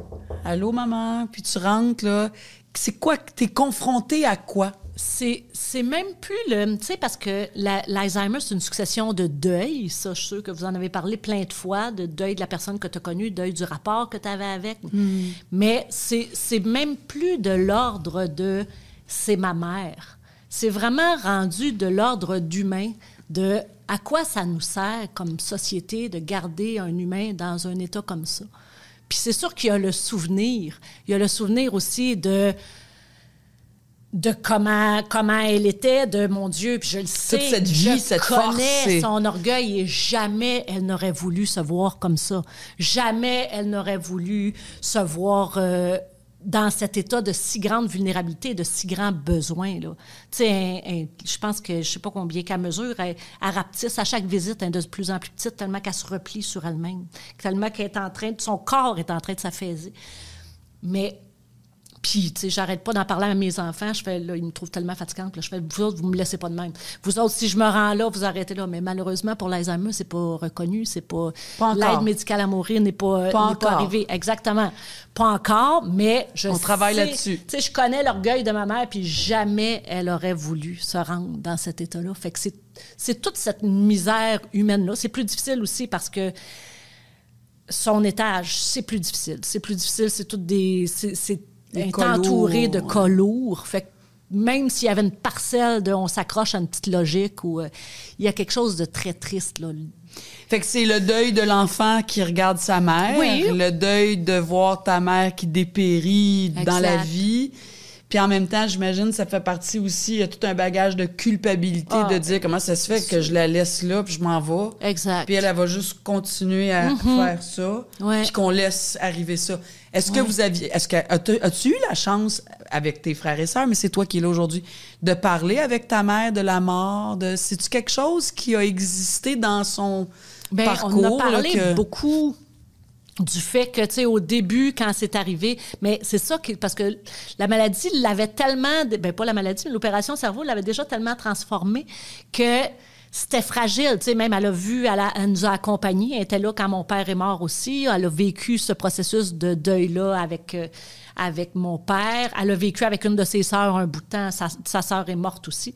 allô, maman, puis tu rentres, là, c'est quoi que t'es confronté à quoi? C'est même plus le... Tu sais, parce que l'Alzheimer, c'est une succession de deuils. Ça, je suis sûre que vous en avez parlé plein de fois, de deuil de la personne que tu as connue, deuil du rapport que tu avais avec. Mais c'est même plus de l'ordre de « c'est ma mère ». C'est vraiment rendu de l'ordre d'humain, de à quoi ça nous sert comme société de garder un humain dans un état comme ça. Puis c'est sûr qu'il y a le souvenir. Il y a le souvenir aussi de comment elle était, de mon Dieu, puis je le sais, toute cette vie, cette force, connais son orgueil et jamais elle n'aurait voulu se voir comme ça. Jamais elle n'aurait voulu se voir dans cet état de si grande vulnérabilité, de si grand besoin, là. Tu sais, je pense que, je sais pas combien qu'elle mesure, elle rapetisse à chaque visite, elle est de plus en plus petite, tellement qu'elle se replie sur elle-même, tellement qu'elle est en train, son corps est en train de s'affaiser. Mais, puis, tu sais, j'arrête pas d'en parler à mes enfants. Je fais, là, ils me trouvent tellement fatigante. Là, je fais, vous autres, vous me laissez pas de même. Vous autres, si je me rends là, vous arrêtez là. Mais malheureusement, pour l'Alzheimer, c'est pas reconnu. C'est pas l'aide médicale à mourir n'est pas arrivée. Exactement. Pas encore, mais on travaille là-dessus. Tu sais, je connais l'orgueil de ma mère, puis jamais elle aurait voulu se rendre dans cet état-là. Fait que c'est toute cette misère humaine-là. C'est plus difficile aussi parce que son étage, c'est plus difficile. C'est plus difficile, c'est toutes des... est entouré de cas lourds. Fait que même s'il y avait une parcelle de on s'accroche à une petite logique, ou il y a quelque chose de très triste, là. Fait que c'est le deuil de l'enfant qui regarde sa mère, le deuil de voir ta mère qui dépérit dans la vie. Puis en même temps, j'imagine, ça fait partie aussi, il y a tout un bagage de culpabilité de dire comment ça se fait que je la laisse là, puis je m'en vais. Exact. Puis elle va juste continuer à faire ça, puis qu'on laisse arriver ça. Est-ce que as-tu eu la chance, avec tes frères et sœurs, mais c'est toi qui es là aujourd'hui, de parler avec ta mère de la mort? C'est-tu quelque chose qui a existé dans son parcours? On a parlé beaucoup du fait que, tu sais, au début, quand c'est arrivé, mais c'est ça, parce que la maladie l'avait tellement, pas la maladie, mais l'opération cerveau l'avait déjà tellement transformée que c'était fragile. Tu sais, même elle a vu, elle nous a accompagnés, elle était là quand mon père est mort aussi, elle a vécu ce processus de deuil-là avec mon père, elle a vécu avec une de ses sœurs un bout de temps, sa sœur est morte aussi.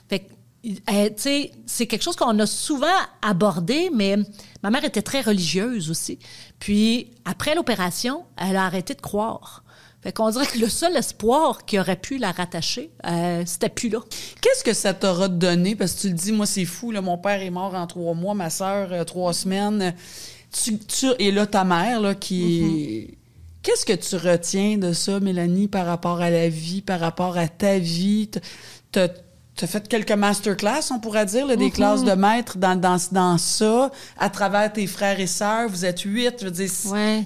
Fait que, tu sais, c'est quelque chose qu'on a souvent abordé, mais ma mère était très religieuse aussi. Puis, après l'opération, elle a arrêté de croire. Fait qu'on dirait que le seul espoir qui aurait pu la rattacher, c'était plus là. Qu'est-ce que ça t'aura donné? Parce que tu le dis, moi, c'est fou, là, mon père est mort en 3 mois, ma sœur, 3 semaines. Et là, ta mère, là, qui... Qu'est-ce que tu retiens de ça, Mélanie, par rapport à la vie, par rapport à ta vie? T'as fait quelques masterclass, on pourrait dire, là, des classes de maîtres dans ça, à travers tes frères et sœurs. Vous êtes 8, je veux dire,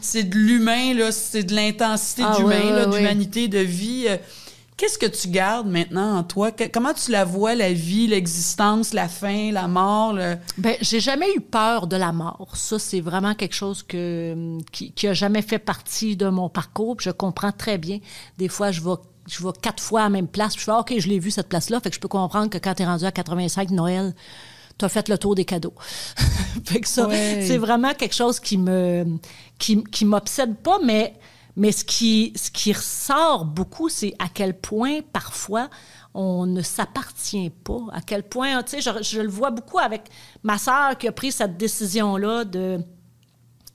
c'est de l'humain, là, c'est de l'intensité d'humain, d'humanité, de vie. Qu'est-ce que tu gardes maintenant en toi? Comment tu la vois, la vie, l'existence, la fin, la mort? J'ai jamais eu peur de la mort. Ça, c'est vraiment quelque chose qui a jamais fait partie de mon parcours. Puis je comprends très bien. Des fois, je vais 4 fois à la même place. Puis je fais, OK, je l'ai vu, cette place-là. Fait que je peux comprendre que quand t'es rendu à 85 Noël, t'as fait le tour des cadeaux. Fait que ça, c'est vraiment quelque chose qui m'obsède pas, mais ce qui ressort beaucoup, c'est à quel point, parfois, on ne s'appartient pas. À quel point, tu sais, je le vois beaucoup avec ma sœur qui a pris cette décision-là de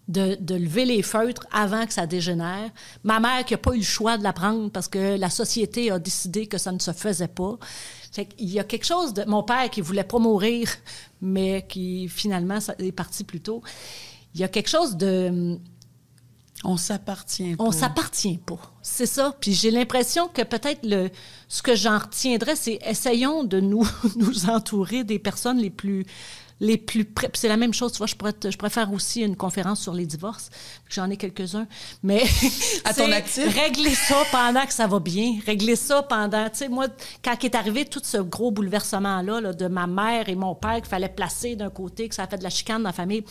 lever les feutres avant que ça dégénère. Ma mère qui n'a pas eu le choix de la prendre parce que la société a décidé que ça ne se faisait pas. Fait qu'il y a quelque chose de... Mon père qui ne voulait pas mourir, mais qui, finalement, est parti plus tôt. Il y a quelque chose de... On s'appartient pas. On s'appartient pas. C'est ça. Puis j'ai l'impression que peut-être ce que j'en retiendrai, c'est essayons de nous entourer des personnes les plus près. Puis c'est la même chose, tu vois, je pourrais faire aussi une conférence sur les divorces. J'en ai quelques-uns. Mais à ton actif? Régler ça pendant que ça va bien. Régler ça pendant... Tu sais, moi, quand est arrivé tout ce gros bouleversement-là là, de ma mère et mon père qu'il fallait placer d'un côté, que ça a fait de la chicane dans la famille...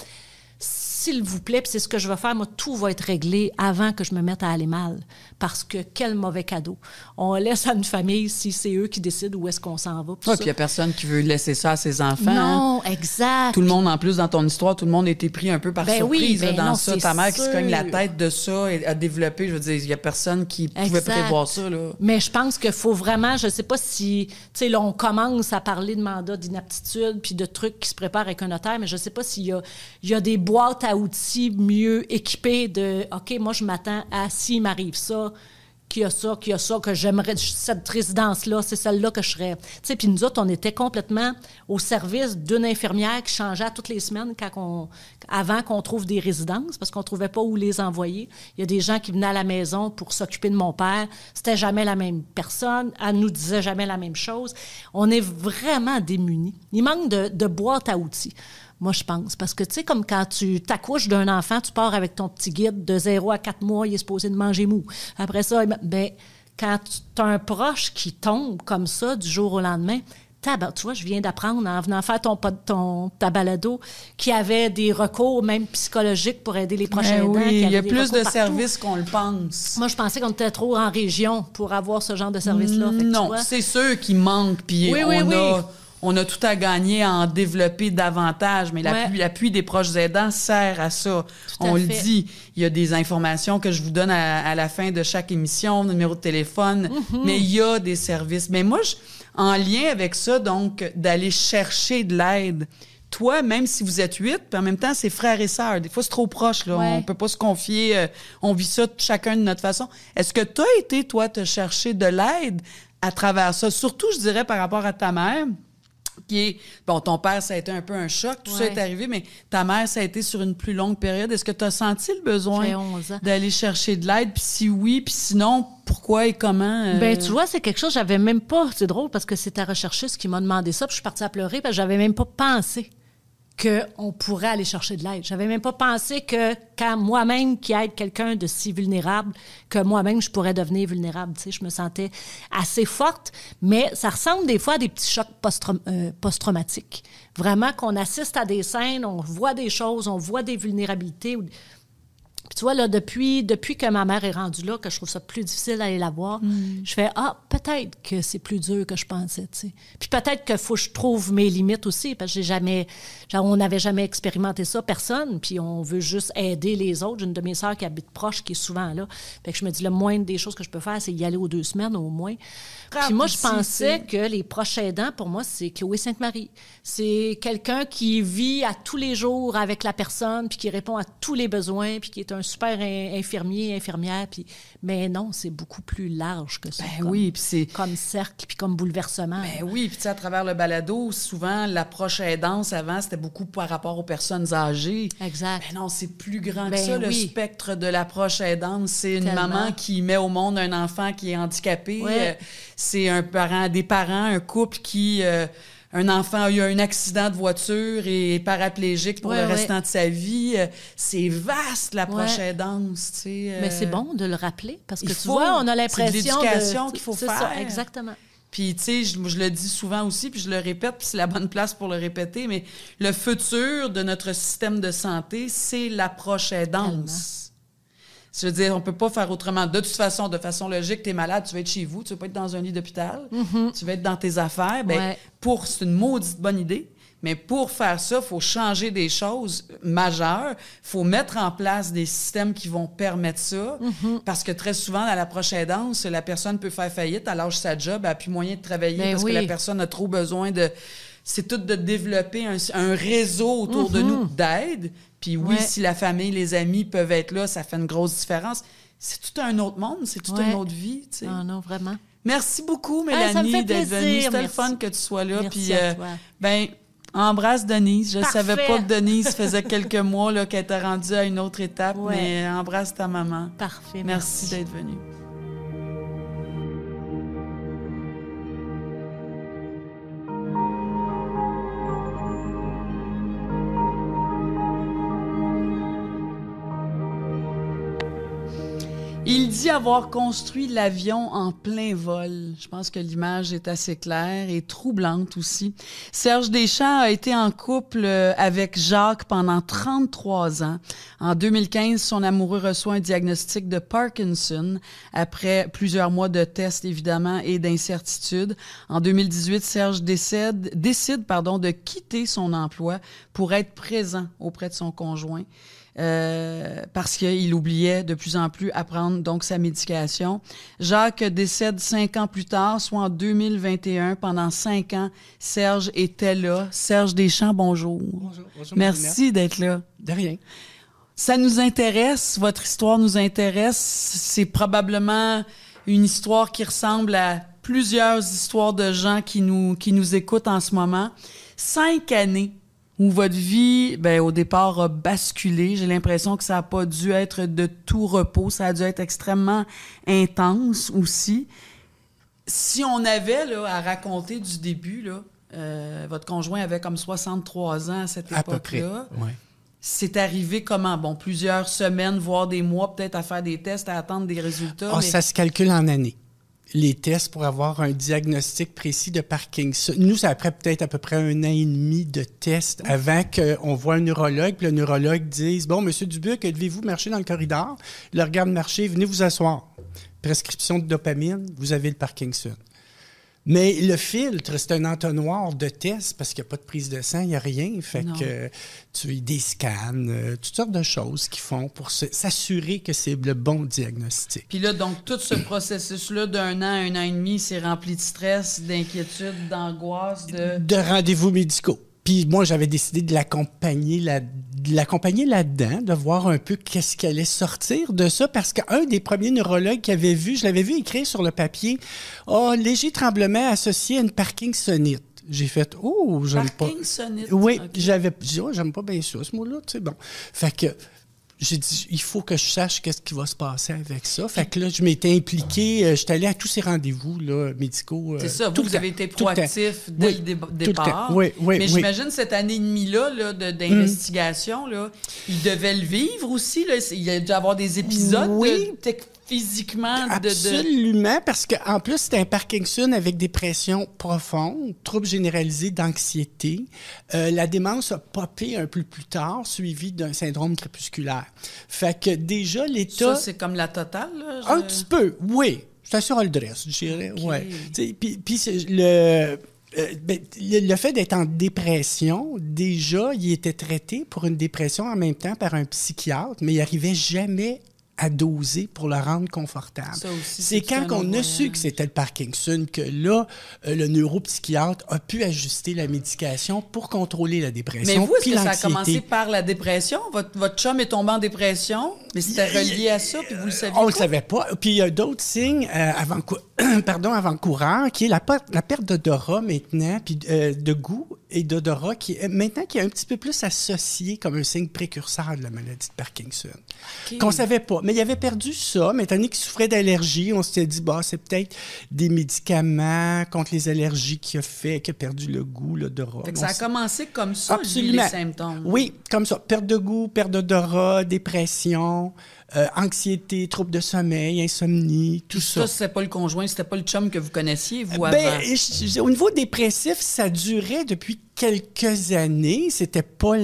S'il vous plaît, puis c'est ce que je vais faire, moi, tout va être réglé avant que je me mette à aller mal. Parce que quel mauvais cadeau. On laisse à une famille si c'est eux qui décident où est-ce qu'on s'en va. Oui, puis il n'y a personne qui veut laisser ça à ses enfants. Non, exact. Tout le monde, en plus, dans ton histoire, tout le monde a été pris un peu par surprise dans ça. Ta mère qui se cogne la tête de ça et a développé, je veux dire, il n'y a personne qui pouvait prévoir ça. Là. Mais je pense qu'il faut vraiment, je ne sais pas si, tu sais, là, on commence à parler de mandat d'inaptitude puis de trucs qui se préparent avec un notaire, mais je ne sais pas s'il y a des boîtes à outils mieux équipés de « OK, moi, je m'attends à s'il m'arrive ça, qu'il y a ça, que j'aimerais, cette résidence-là, c'est celle-là que je serais. » Tu sais, puis nous autres, on était complètement au service d'une infirmière qui changeait à toutes les semaines avant qu'on trouve des résidences, parce qu'on ne trouvait pas où les envoyer. Il y a des gens qui venaient à la maison pour s'occuper de mon père. C'était jamais la même personne. Elle nous disait jamais la même chose. On est vraiment démunis. Il manque de boîte à outils. Moi, je pense. Parce que, tu sais, comme quand tu t'accouches d'un enfant, tu pars avec ton petit guide de 0 à 4 mois, il est supposé de manger mou. Après ça, quand tu as un proche qui tombe comme ça du jour au lendemain, tu vois, je viens d'apprendre en venant faire ta balado qu'il y avait des recours, même psychologiques, pour aider les proches aidants. Oui, il y a plus de partout. services qu'on le pense. Moi, je pensais qu'on était trop en région pour avoir ce genre de service-là. Non, c'est sûr qu'il manque, puis on a tout à gagner à en développer davantage, mais l'appui des proches aidants sert à ça. On le dit. Il y a des informations que je vous donne à la fin de chaque émission, numéro de téléphone, mais il y a des services. Mais moi, en lien avec ça, donc, d'aller chercher de l'aide. Toi, même si vous êtes 8, puis en même temps, c'est frères et sœurs. Des fois, c'est trop proche, là. Ouais. On peut pas se confier. On vit ça chacun de notre façon. Est-ce que tu as été, toi, te chercher de l'aide à travers ça? Surtout, je dirais, par rapport à ta mère, qui est... Bon, ton père, ça a été un peu un choc. Tout ça est arrivé, mais ta mère, ça a été sur une plus longue période. Est-ce que tu as senti le besoin d'aller chercher de l'aide? Puis si oui, puis sinon, pourquoi et comment? Tu vois, c'est quelque chose, j'avais même pas... C'est drôle parce que c'est ta recherchiste qui m'a demandé ça, puis je suis partie à pleurer parce que j'avais même pas pensé qu'on pourrait aller chercher de l'aide. J'avais même pas pensé que quand moi-même qui aide quelqu'un de si vulnérable, que moi-même, je pourrais devenir vulnérable. Tu sais, je me sentais assez forte, mais ça ressemble des fois à des petits chocs post-traumatiques. Vraiment qu'on assiste à des scènes, on voit des choses, on voit des vulnérabilités. Puis tu vois, là, depuis que ma mère est rendue là, que je trouve ça plus difficile d'aller la voir, je fais « Ah, peut-être que c'est plus dur que je pensais, tu sais. » Puis peut-être qu'il faut que je trouve mes limites aussi, parce que on n'avait jamais expérimenté ça, personne, puis on veut juste aider les autres. J'ai une de mes sœurs qui habite proche, qui est souvent là. Fait que je me dis, le moindre des choses que je peux faire, c'est y aller aux 2 semaines au moins. Puis moi, je pensais que les proches aidants, pour moi, c'est Chloé Sainte-Marie. C'est quelqu'un qui vit à tous les jours avec la personne, puis qui répond à tous les besoins, puis qui est un super infirmier, infirmière. Puis... Mais non, c'est beaucoup plus large que ça. Oui, puis c'est... Comme cercle, puis comme bouleversement. Oui, puis tu sais, à travers le balado, souvent, l'approche aidance, avant, c'était beaucoup par rapport aux personnes âgées. Exact. Mais non, c'est plus grand que ça, le spectre de l'approche aidance. C'est une maman qui met au monde un enfant qui est handicapé. Ouais. C'est des parents, un couple qui... un enfant a eu un accident de voiture et est paraplégique pour le restant de sa vie. C'est vaste, l'approche aidance, tu sais. Mais c'est bon de le rappeler, parce que tu vois, on a l'impression c'est de l'éducation qu'il faut faire. Ça, exactement. Puis, tu sais, je le dis souvent aussi, puis je le répète, puis c'est la bonne place pour le répéter, mais le futur de notre système de santé, c'est l'approche aidance. Je veux dire, on peut pas faire autrement. De toute façon, de façon logique, t'es malade, tu vas être chez vous, tu vas pas être dans un lit d'hôpital, tu vas être dans tes affaires. C'est une maudite bonne idée, mais pour faire ça, il faut changer des choses majeures. Il faut mettre en place des systèmes qui vont permettre ça, parce que très souvent, dans l'approche aidance, la personne peut faire faillite, elle lâche sa job, elle n'a plus moyen de travailler parce que la personne a trop besoin de... C'est tout de développer un réseau autour de nous d'aide. Puis si la famille, les amis peuvent être là, ça fait une grosse différence. C'est tout un autre monde, c'est toute une autre vie. Tu sais. Non, vraiment. Merci beaucoup, Mélanie, d'être venue. C'était le fun que tu sois là. Merci à toi. Embrasse Denise. Je ne Parfait. savais pas que Denise faisait quelques mois là, qu'elle était rendue à une autre étape, mais embrasse ta maman. Parfait. Merci d'être venue. Il dit avoir construit l'avion en plein vol. Je pense que l'image est assez claire et troublante aussi. Serge Deschamps a été en couple avec Jacques pendant 33 ans. En 2015, son amoureux reçoit un diagnostic de Parkinson après plusieurs mois de tests, évidemment, et d'incertitudes. En 2018, Serge décide de quitter son emploi pour être présent auprès de son conjoint. Parce qu'il oubliait de plus en plus à prendre donc sa médication. Jacques décède 5 ans plus tard, soit en 2021. Pendant 5 ans, Serge était là. Serge Deschamps, bonjour. Bonjour. Merci d'être là. De rien. Ça nous intéresse, votre histoire nous intéresse. C'est probablement une histoire qui ressemble à plusieurs histoires de gens qui nous écoutent en ce moment. 5 années où votre vie, au départ, a basculé. J'ai l'impression que ça n'a pas dû être de tout repos. Ça a dû être extrêmement intense aussi. Si on avait là, à raconter du début, là, votre conjoint avait comme 63 ans à cette À peu près, époque-là. ouais. C'est arrivé comment? Bon, plusieurs semaines, voire des mois, peut-être à faire des tests, à attendre des résultats. mais... Ça se calcule en années. Les tests pour avoir un diagnostic précis de Parkinson. Nous, ça a pris peut-être à peu près 1 an et demi de tests avant qu'on voit un neurologue, puis le neurologue dise « Bon, Monsieur Dubuc, devez-vous marcher dans le corridor? » Il le regarde marcher, venez vous asseoir. Prescription de dopamine, vous avez le Parkinson. Mais le filtre, c'est un entonnoir de tests parce qu'il n'y a pas de prise de sang, il n'y a rien. Fait que tu as des scans, toutes sortes de choses qu'ils font pour s'assurer que c'est le bon diagnostic. Puis là, donc, tout ce processus-là d'un an, 1 an et demi, c'est rempli de stress, d'inquiétude, d'angoisse, de rendez-vous médicaux. Puis moi, j'avais décidé de l'accompagner là-dedans, de voir un peu qu'est-ce qui allait sortir de ça, parce qu'un des premiers neurologues qu'il avait vu, je l'avais vu écrire sur le papier, « léger tremblement associé à une parkinsonite ». J'ai fait « Oh, j'aime pas ». Parkinsonite. Oui, Okay. j'avais dit « Oh, j'aime pas bien ça, ce mot-là », tu sais, bon. Fait que j'ai dit, il faut que je sache qu'est-ce qui va se passer avec ça. Fait que là, je m'étais impliqué, j'étais allé à tous ces rendez-vous là, médicaux. C'est ça, tout vous le avez temps, été tout le proactif temps. dès Oui, le tout le départ. temps. Oui, Mais j'imagine cette année et demie-là d'investigation, là, il devait le vivre aussi. Là. Il a dû avoir des épisodes physiquement. Absolument, parce qu'en plus, c'était un Parkinson avec dépression profonde, trouble généralisé d'anxiété. La démence a popé un peu plus tard, suivi d'un syndrome crépusculaire. Fait que déjà, l'état... Ça, c'est comme la totale, là? Un petit peu, oui. C'est assez all dress, je dirais. Okay. Ouais. Puis le fait d'être en dépression, déjà, il était traité pour une dépression en même temps par un psychiatre, mais il n'arrivait jamais à doser pour le rendre confortable. C'est quand on a su que c'était le Parkinson que là, le neuropsychiatre a pu ajuster la médication pour contrôler la dépression. Mais vous, est-ce que ça a l'anxiété. commencé par la dépression? Votre chum est tombé en dépression, mais c'était relié à ça, puis vous le saviez pas? On le savait pas. Puis il y a d'autres signes avant-coureurs, qui est la perte d'odorat maintenant, puis de goût et d'odorat, qui est un petit peu plus associé comme un signe précurseur de la maladie de Parkinson. Okay. Qu'on savait pas. Mais il avait perdu ça, mais étant donné qu'il souffrait d'allergies, on s'était dit, c'est peut-être des médicaments contre les allergies qui a perdu le goût, l'odorat. Ça a commencé comme ça, absolument. Les symptômes. Oui, comme ça. Perte de goût, perte d'odorat, dépression, anxiété, troubles de sommeil, insomnie, tout ça. Ça, c'était pas le conjoint, c'était pas le chum que vous connaissiez, vous, avant? Au niveau dépressif, ça durait depuis quelques années. C'était pas...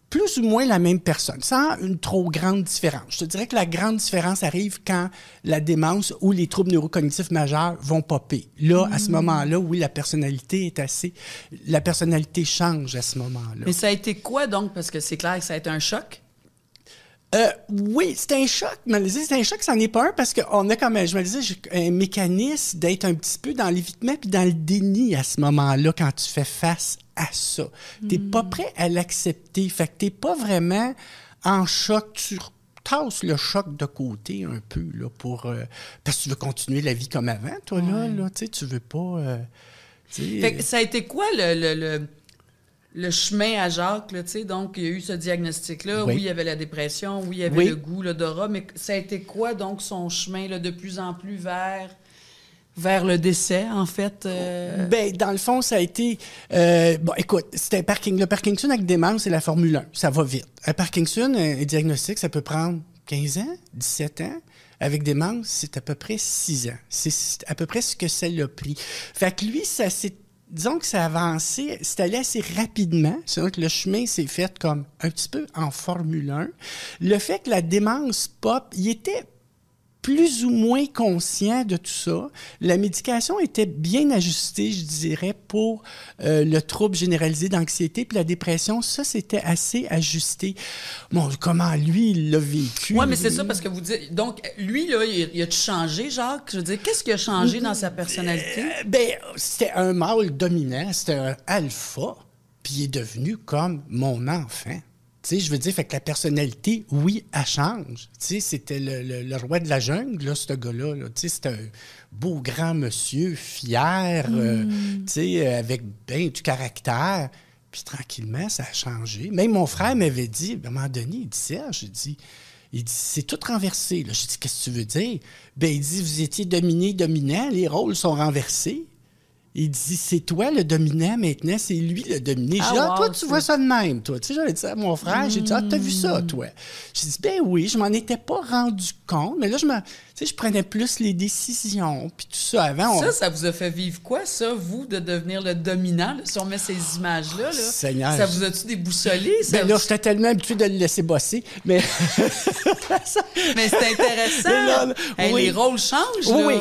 plus ou moins la même personne, sans une trop grande différence. Je te dirais que la grande différence arrive quand la démence ou les troubles neurocognitifs majeurs vont popper. Là, à ce moment-là, oui, la personnalité change à ce moment-là. Mais ça a été quoi, donc? Parce que c'est clair que ça a été un choc. Oui, c'était un choc. Mais c'est un choc, ça n'en est pas un, parce qu'on a comme, je me disais, un mécanisme d'être un petit peu dans l'évitement puis dans le déni à ce moment-là quand tu fais face à ça. T'es pas prêt à l'accepter. Fait que t'es pas vraiment en choc. Tu tasses le choc de côté un peu, là, parce que tu veux continuer la vie comme avant, toi, là, tu veux pas... Fait que ça a été quoi le chemin à Jacques, là, tu sais, donc il y a eu ce diagnostic-là, oui, il y avait la dépression, oui, il y avait le goût, l'odorat, mais ça a été quoi, donc, son chemin, là, de plus en plus vers le décès, en fait? Dans le fond, ça a été... écoute, c'était le Parkinson avec démence, c'est la Formule 1. Ça va vite. Un Parkinson, un diagnostic, ça peut prendre 15 ans, 17 ans. Avec démence, c'est à peu près 6 ans. C'est à peu près ce que ça l'a pris. Fait que lui, ça s'est... Disons que ça a avancé, c'est allé assez rapidement. C'est vrai que le chemin s'est fait comme un petit peu en Formule 1. Le fait que la démence pop, il était plus ou moins conscient de tout ça. La médication était bien ajustée, je dirais, pour le trouble généralisé d'anxiété puis la dépression. Ça, c'était assez ajusté. Bon, comment lui, il l'a vécu? Oui, mais c'est ça, parce que vous dites... Donc, lui, là, il a-tu changé, Jacques? Je veux dire, qu'est-ce qui a changé dans sa personnalité? C'était un mâle dominant, c'était un alpha, puis il est devenu comme mon enfant. Tu sais, je veux dire, fait que la personnalité, oui, elle change. Tu sais, c'était le roi de la jungle, là, ce gars-là. Là. Tu sais, c'était un beau grand monsieur, fier, tu sais, avec bien du caractère. Puis tranquillement, ça a changé. Même mon frère m'avait dit, à un moment donné, il dit, Serge, il dit, c'est tout renversé. J'ai dit, qu'est-ce que tu veux dire? Il dit, vous étiez dominant, les rôles sont renversés. Il dit, c'est toi le dominant maintenant, c'est lui le dominé. J'ai dit, wow, toi, tu vois ça de même, toi. Tu sais, j'avais dit ça à mon frère, j'ai dit, t'as vu ça, toi? J'ai dit, ben oui, je m'en étais pas rendu compte, mais là, je prenais plus les décisions, puis tout ça. Avant, Ça vous a fait vivre quoi, ça, vous, de devenir le dominant, là, si on met ces images-là? Là, Seigneur. Ça vous a-tu déboussolé? Ben là, j'étais tellement habitué de le laisser bosser, mais... Mais c'est intéressant. Là, Hey, oui. Les rôles changent, Oui, là. oui,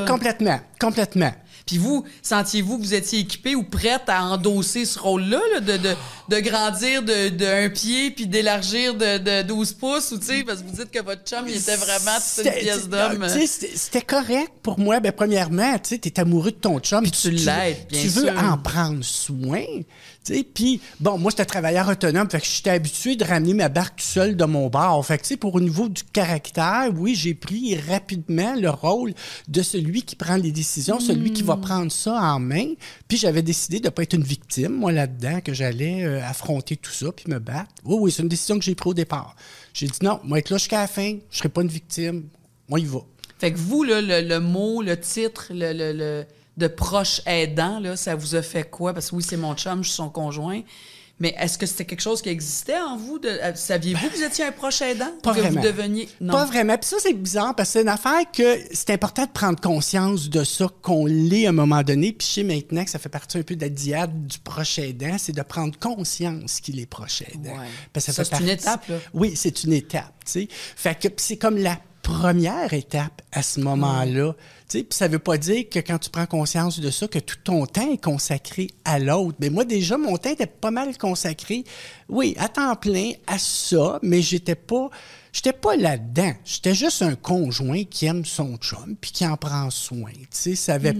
complètement. Puis vous, sentiez-vous que vous étiez équipé ou prête à endosser ce rôle-là, là, de grandir de 1 pied puis d'élargir de 12 pouces, ou tu sais, parce que vous dites que votre chum, il était vraiment toute une pièce d'homme. C'était correct pour moi. Ben, premièrement, tu sais, t'es amoureux de ton chum. Puis tu l'aides, bien Tu veux sûr. en prendre soin. Tu sais, puis, bon, moi, j'étais travailleur autonome, fait que j'étais habitué de ramener ma barque tout seul de mon bar. Fait que, tu sais, pour au niveau du caractère, oui, j'ai pris rapidement le rôle de celui qui prend les décisions, celui qui va prendre ça en main. Puis j'avais décidé de ne pas être une victime, moi, là-dedans, que j'allais affronter tout ça puis me battre. Oui, c'est une décision que j'ai prise au départ. J'ai dit non, moi, être là jusqu'à la fin, je ne serai pas une victime. Moi, il va. Fait que vous, là, le mot, le titre, de proche aidant, là, ça vous a fait quoi? Parce que oui, c'est mon chum, je suis son conjoint. Mais est-ce que c'était quelque chose qui existait en vous? Saviez-vous que vous étiez un proche aidant? Pas que vraiment. Vous deveniez... Non. Pas vraiment. Puis ça, c'est bizarre parce que c'est une affaire que c'est important de prendre conscience de ça, qu'on l'est à un moment donné. Puis je sais maintenant que ça fait partie un peu de la diade du proche aidant, c'est de prendre conscience qu'il est proche aidant. Ouais. Parce que Ça, c'est une étape, là. Oui, c'est une étape, tu sais. Fait que c'est comme la première étape à ce moment-là. Tu sais, puis ça veut pas dire que quand tu prends conscience de ça, que tout ton temps est consacré à l'autre. Mais moi, déjà, mon temps était pas mal consacré, oui, à temps plein, à ça, mais j'étais pas là-dedans. J'étais juste un conjoint qui aime son chum puis qui en prend soin. Tu sais, ça avait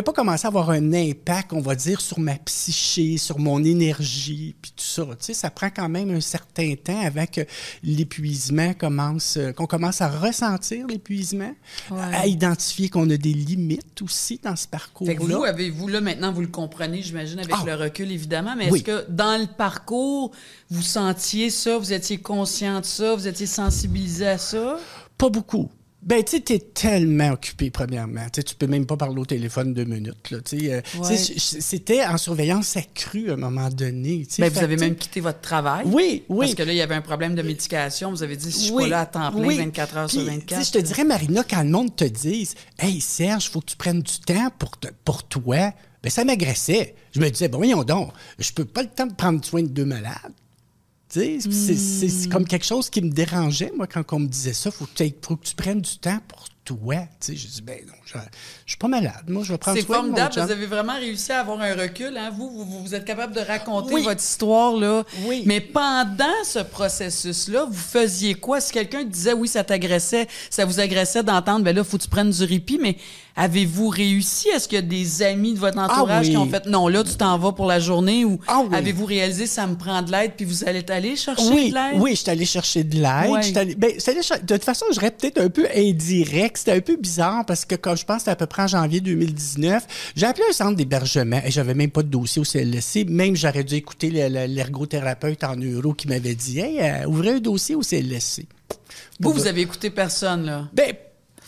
pas commencé à avoir un impact, on va dire, sur ma psyché, sur mon énergie puis tout ça. Tu sais, ça prend quand même un certain temps avant que l'épuisement qu'on commence à ressentir l'épuisement, à identifier qu'on a des limites aussi dans ce parcours-là. Fait que vous, avez-vous, là, maintenant, vous le comprenez, j'imagine, avec le recul, évidemment, mais Oui. est-ce que dans le parcours, vous sentiez ça, vous étiez conscient de ça, vous étiez sensibilisé à ça? Pas beaucoup. Ben, tu sais, t'es tellement occupé, premièrement. Tu sais, tu peux même pas parler au téléphone 2 minutes, là. Tu sais, c'était en surveillance accrue à un moment donné. Tu sais. Ben, vous Fait avez que, même quitté votre travail. Oui. Parce que là, il y avait un problème de médication. Vous avez dit, si je suis pas là à temps plein, 24 heures sur Puis, 24. tu sais, je te dirais, Marina, quand le monde te dise « Hey, Serge, il faut que tu prennes du temps pour toi », ben ça m'agressait. Je me disais « Bon, voyons donc, je peux pas le temps de prendre soin de 2 malades. » Tu sais, c'est comme quelque chose qui me dérangeait, moi, quand on me disait ça. Faut que tu prennes du temps pour toi. Tu sais, je dis, ben non, je suis pas malade. Moi, je vais prendre C'est soin de mon formidable, chum. vous avez vraiment réussi à avoir un recul. Hein? Vous êtes capable de raconter Oui. votre histoire, là. Oui. Mais pendant ce processus-là, vous faisiez quoi? Si quelqu'un disait, oui, ça t'agressait, ça vous agressait d'entendre, ben là, faut que tu prennes du répit, mais avez-vous réussi? Est-ce qu'il y a des amis de votre entourage oui. qui ont fait, non, là, tu t'en vas pour la journée, ou Oui. avez-vous réalisé, ça me prend de l'aide, puis vous allez aller chercher Oui, de l'aide? oui, j'étais allé chercher de l'aide. Ouais. De toute façon, je serais peut-être un peu indirect. C'était un peu bizarre parce que, comme je pense, c'était à peu près en janvier 2019, j'ai appelé un centre d'hébergement et j'avais même pas de dossier au CLSC. Même, j'aurais dû écouter l'ergothérapeute en euro qui m'avait dit « Hey, ouvrez un dossier au CLSC. » Vous avez écouté personne, là. Ben,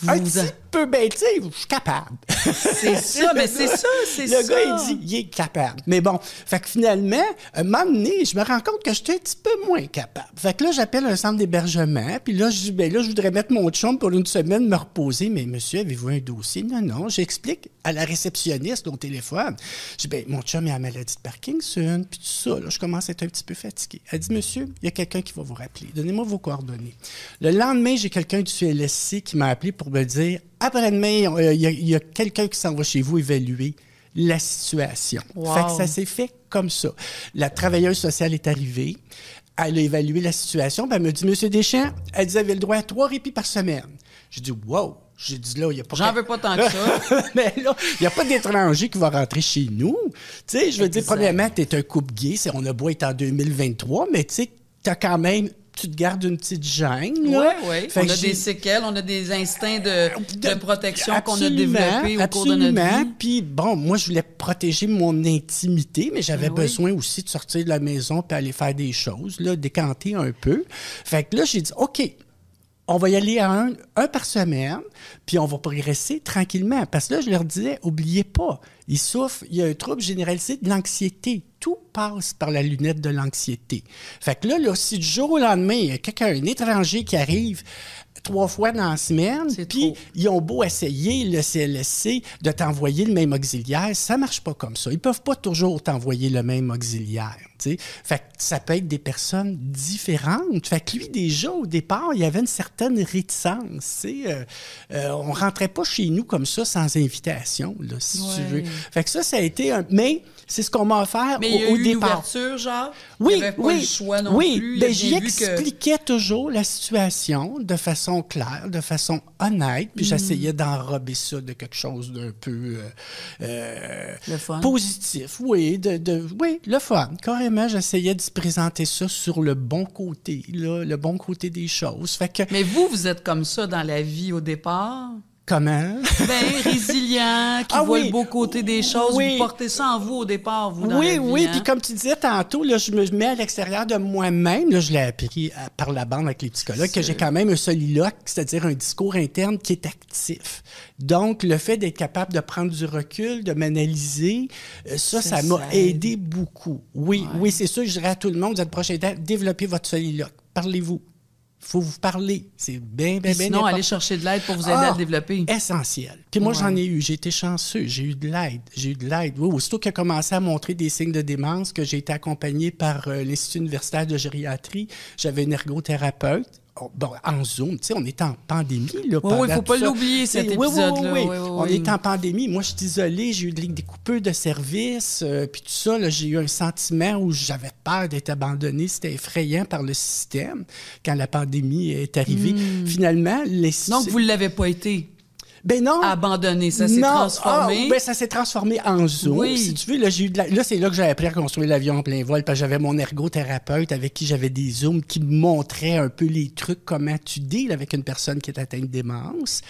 un Vous- petit peu, ben, tu sais, je suis capable. C'est ça, mais c'est ça, c'est ça. Le gars, il dit, il est capable. Mais bon, fait que finalement, un moment donné, je me rends compte que j'étais un petit peu moins capable. Fait que là, j'appelle un centre d'hébergement, puis là, je dis, ben là, je voudrais mettre mon chum pour une semaine, me reposer. Mais monsieur, avez-vous un dossier? Non. J'explique à la réceptionniste au téléphone. Je dis, ben, mon chum a la maladie de Parkinson, puis tout ça. Là, je commence à être un petit peu fatigué. Elle dit, monsieur, il y a quelqu'un qui va vous rappeler. Donnez-moi vos coordonnées. Le lendemain, j'ai quelqu'un du CLSC qui m'a appelé pour me dire, après-demain, il y a quelqu'un qui s'en va chez vous évaluer la situation. Wow. Fait que ça s'est fait comme ça. La travailleuse sociale est arrivée. Elle a évalué la situation. Ben, elle me dit, Monsieur Deschamps, elle dit, vous avez le droit à 3 répits par semaine. J'ai dit, wow. J'ai dit, là, il n'y a pas... J'en veux pas tant que ça. Mais là, il n'y a pas d'étranger qui va rentrer chez nous. Tu sais, je veux dire, Exact. premièrement, tu es un couple gay. On a beau être en 2023, mais tu sais, tu as quand même... Tu te gardes une petite gêne, là. Oui. Fait On que a j'ai- des séquelles, on a des instincts de protection qu'on a Absolument, développés au cours de notre absolument. vie. Puis bon, moi, je voulais protéger mon intimité, mais j'avais Ah oui. besoin aussi de sortir de la maison puis aller faire des choses, là, décanter un peu. Fait que là, j'ai dit, OK, on va y aller à un par semaine. Puis on va progresser tranquillement. Parce que là, je leur disais, oubliez pas, ils souffrent, il y a un trouble généralisé de l'anxiété. Tout passe par la lunette de l'anxiété. Fait que là, si du jour au lendemain, il y a un étranger qui arrive 3 fois dans la semaine, puis ils ont beau essayer, le CLSC, de t'envoyer le même auxiliaire, ça marche pas comme ça. Ils peuvent pas toujours t'envoyer le même auxiliaire. T'sais. Fait que ça peut être des personnes différentes. Fait que lui, déjà, au départ, il y avait une certaine réticence. On rentrait pas chez nous comme ça sans invitation, là, si tu veux. Fait que ça a été un... Mais c'est ce qu'on m'a offert au départ. Mais il y a eu une ouverture, genre? Oui, il n'y avait pas le choix non plus. Ben, j'y expliquais toujours la situation de façon claire, de façon honnête, puis j'essayais d'enrober ça de quelque chose d'un peu le fun. Positif. Oui, oui, le fun. Carrément, j'essayais de se présenter ça sur le bon côté, là, le bon côté des choses. Fait que, mais vous êtes comme ça dans la vie au départ? Comment? Bien, résilient, qui voit le beau côté des choses. Vous portez ça en vous au départ, vous, dans la vie. Oui, puis comme tu disais tantôt, là, je me mets à l'extérieur de moi-même. Là, je l'ai appris par la bande avec les psychologues, que j'ai quand même un soliloque, c'est-à-dire un discours interne qui est actif. Donc, le fait d'être capable de prendre du recul, de m'analyser, ça m'a aidé beaucoup. Oui, c'est sûr, je dirais à tout le monde, vous êtes proche aidant, développez votre soliloque. Parlez-vous. Il faut vous parler. C'est bien sinon, important. aller chercher de l'aide pour vous aider à le développer. Essentiel. Puis moi, j'en ai eu. J'ai été chanceux. J'ai eu de l'aide. Oui, aussitôt qu'il a commencé à montrer des signes de démence, que j'ai été accompagné par l'Institut universitaire de gériatrie, j'avais une ergothérapeute. En Zoom, tu sais, on est en pandémie. Là, oui, il ne faut pas l'oublier, cet épisode-là. Oui. On est en pandémie. Moi, je suis isolée, j'ai eu des coupures de services, puis tout ça, là, j'ai eu un sentiment où j'avais peur d'être abandonnée. C'était effrayant par le système quand la pandémie est arrivée. Finalement, donc, vous ne l'avez pas été? Ben non. Abandonné, ça s'est transformé. Ça s'est transformé en Zoom. Oui. Si tu veux, là, c'est là que j'ai appris à construire l'avion en plein vol, parce que j'avais mon ergothérapeute avec qui j'avais des Zooms qui me montraient un peu les trucs, comment tu deals avec une personne qui est atteinte de démence.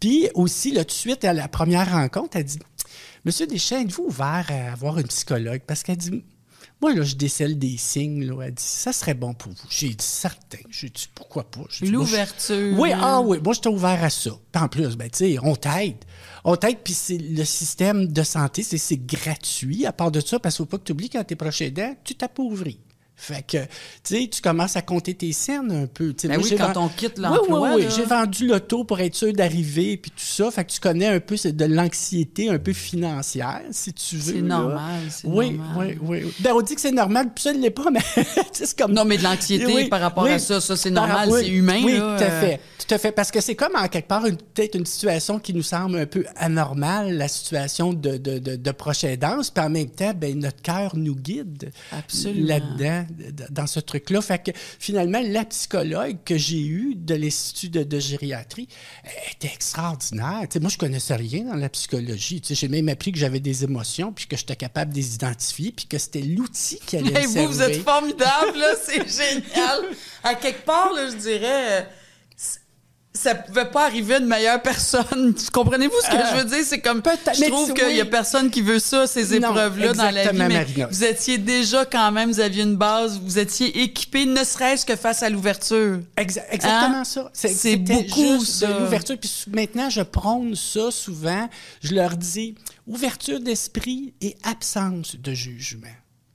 Puis aussi, là, tout de suite, à la première rencontre, elle dit « Monsieur Deschamps, êtes-vous ouvert à avoir une psychologue? » Parce qu'elle dit « Moi, là, je décèle des signes. » Là. Elle dit, ça serait bon pour vous. J'ai dit, certain. J'ai dit, pourquoi pas? L'ouverture. Oui, moi, j'étais ouvert à ça. Puis en plus, ben, tu sais, on t'aide. Puis c'est le système de santé, c'est gratuit. À part de ça, parce qu'il ne faut pas que tu oublies, quand tu es proche aidant, tu t'appauvris. Fait que, tu sais, tu commences à compter tes scènes un peu. Ben oui, quand on quitte l'emploi. Oui, j'ai vendu l'auto pour être sûr d'arriver, puis tout ça. Fait que tu connais un peu de l'anxiété un peu financière, si tu veux. C'est normal, Oui. Ben, on dit que c'est normal, puis ça ne l'est pas, mais c'est comme... Non, mais de l'anxiété par rapport à ça, c'est normal, c'est humain. Oui, là, tout à fait. Parce que c'est comme, en quelque part, peut-être une situation qui nous semble un peu anormale, la situation de proche aidance, puis en même temps, ben, notre cœur nous guide là-dedans. Dans ce truc-là. Fait que finalement, la psychologue que j'ai eue de l'Institut de gériatrie était extraordinaire. T'sais, moi, je connaissais rien dans la psychologie. T'sais, j'ai même appris que j'avais des émotions, puis que j'étais capable de les identifier, puis que c'était l'outil qui allait me servir. Vous êtes formidable, là, c'est génial. À quelque part, là, je dirais... ça pouvait pas arriver à une meilleure personne. Comprenez-vous ce que je veux dire? C'est comme, je trouve qu'il y a personne qui veut ça, ces épreuves-là dans la vie. Mais Marina. Vous étiez déjà quand même, vous aviez une base, vous étiez équipé, ne serait-ce que face à l'ouverture. Exactement ça. C'est beaucoup juste ça. De l'ouverture. Puis maintenant, je prône ça souvent. Je leur dis, ouverture d'esprit et absence de jugement.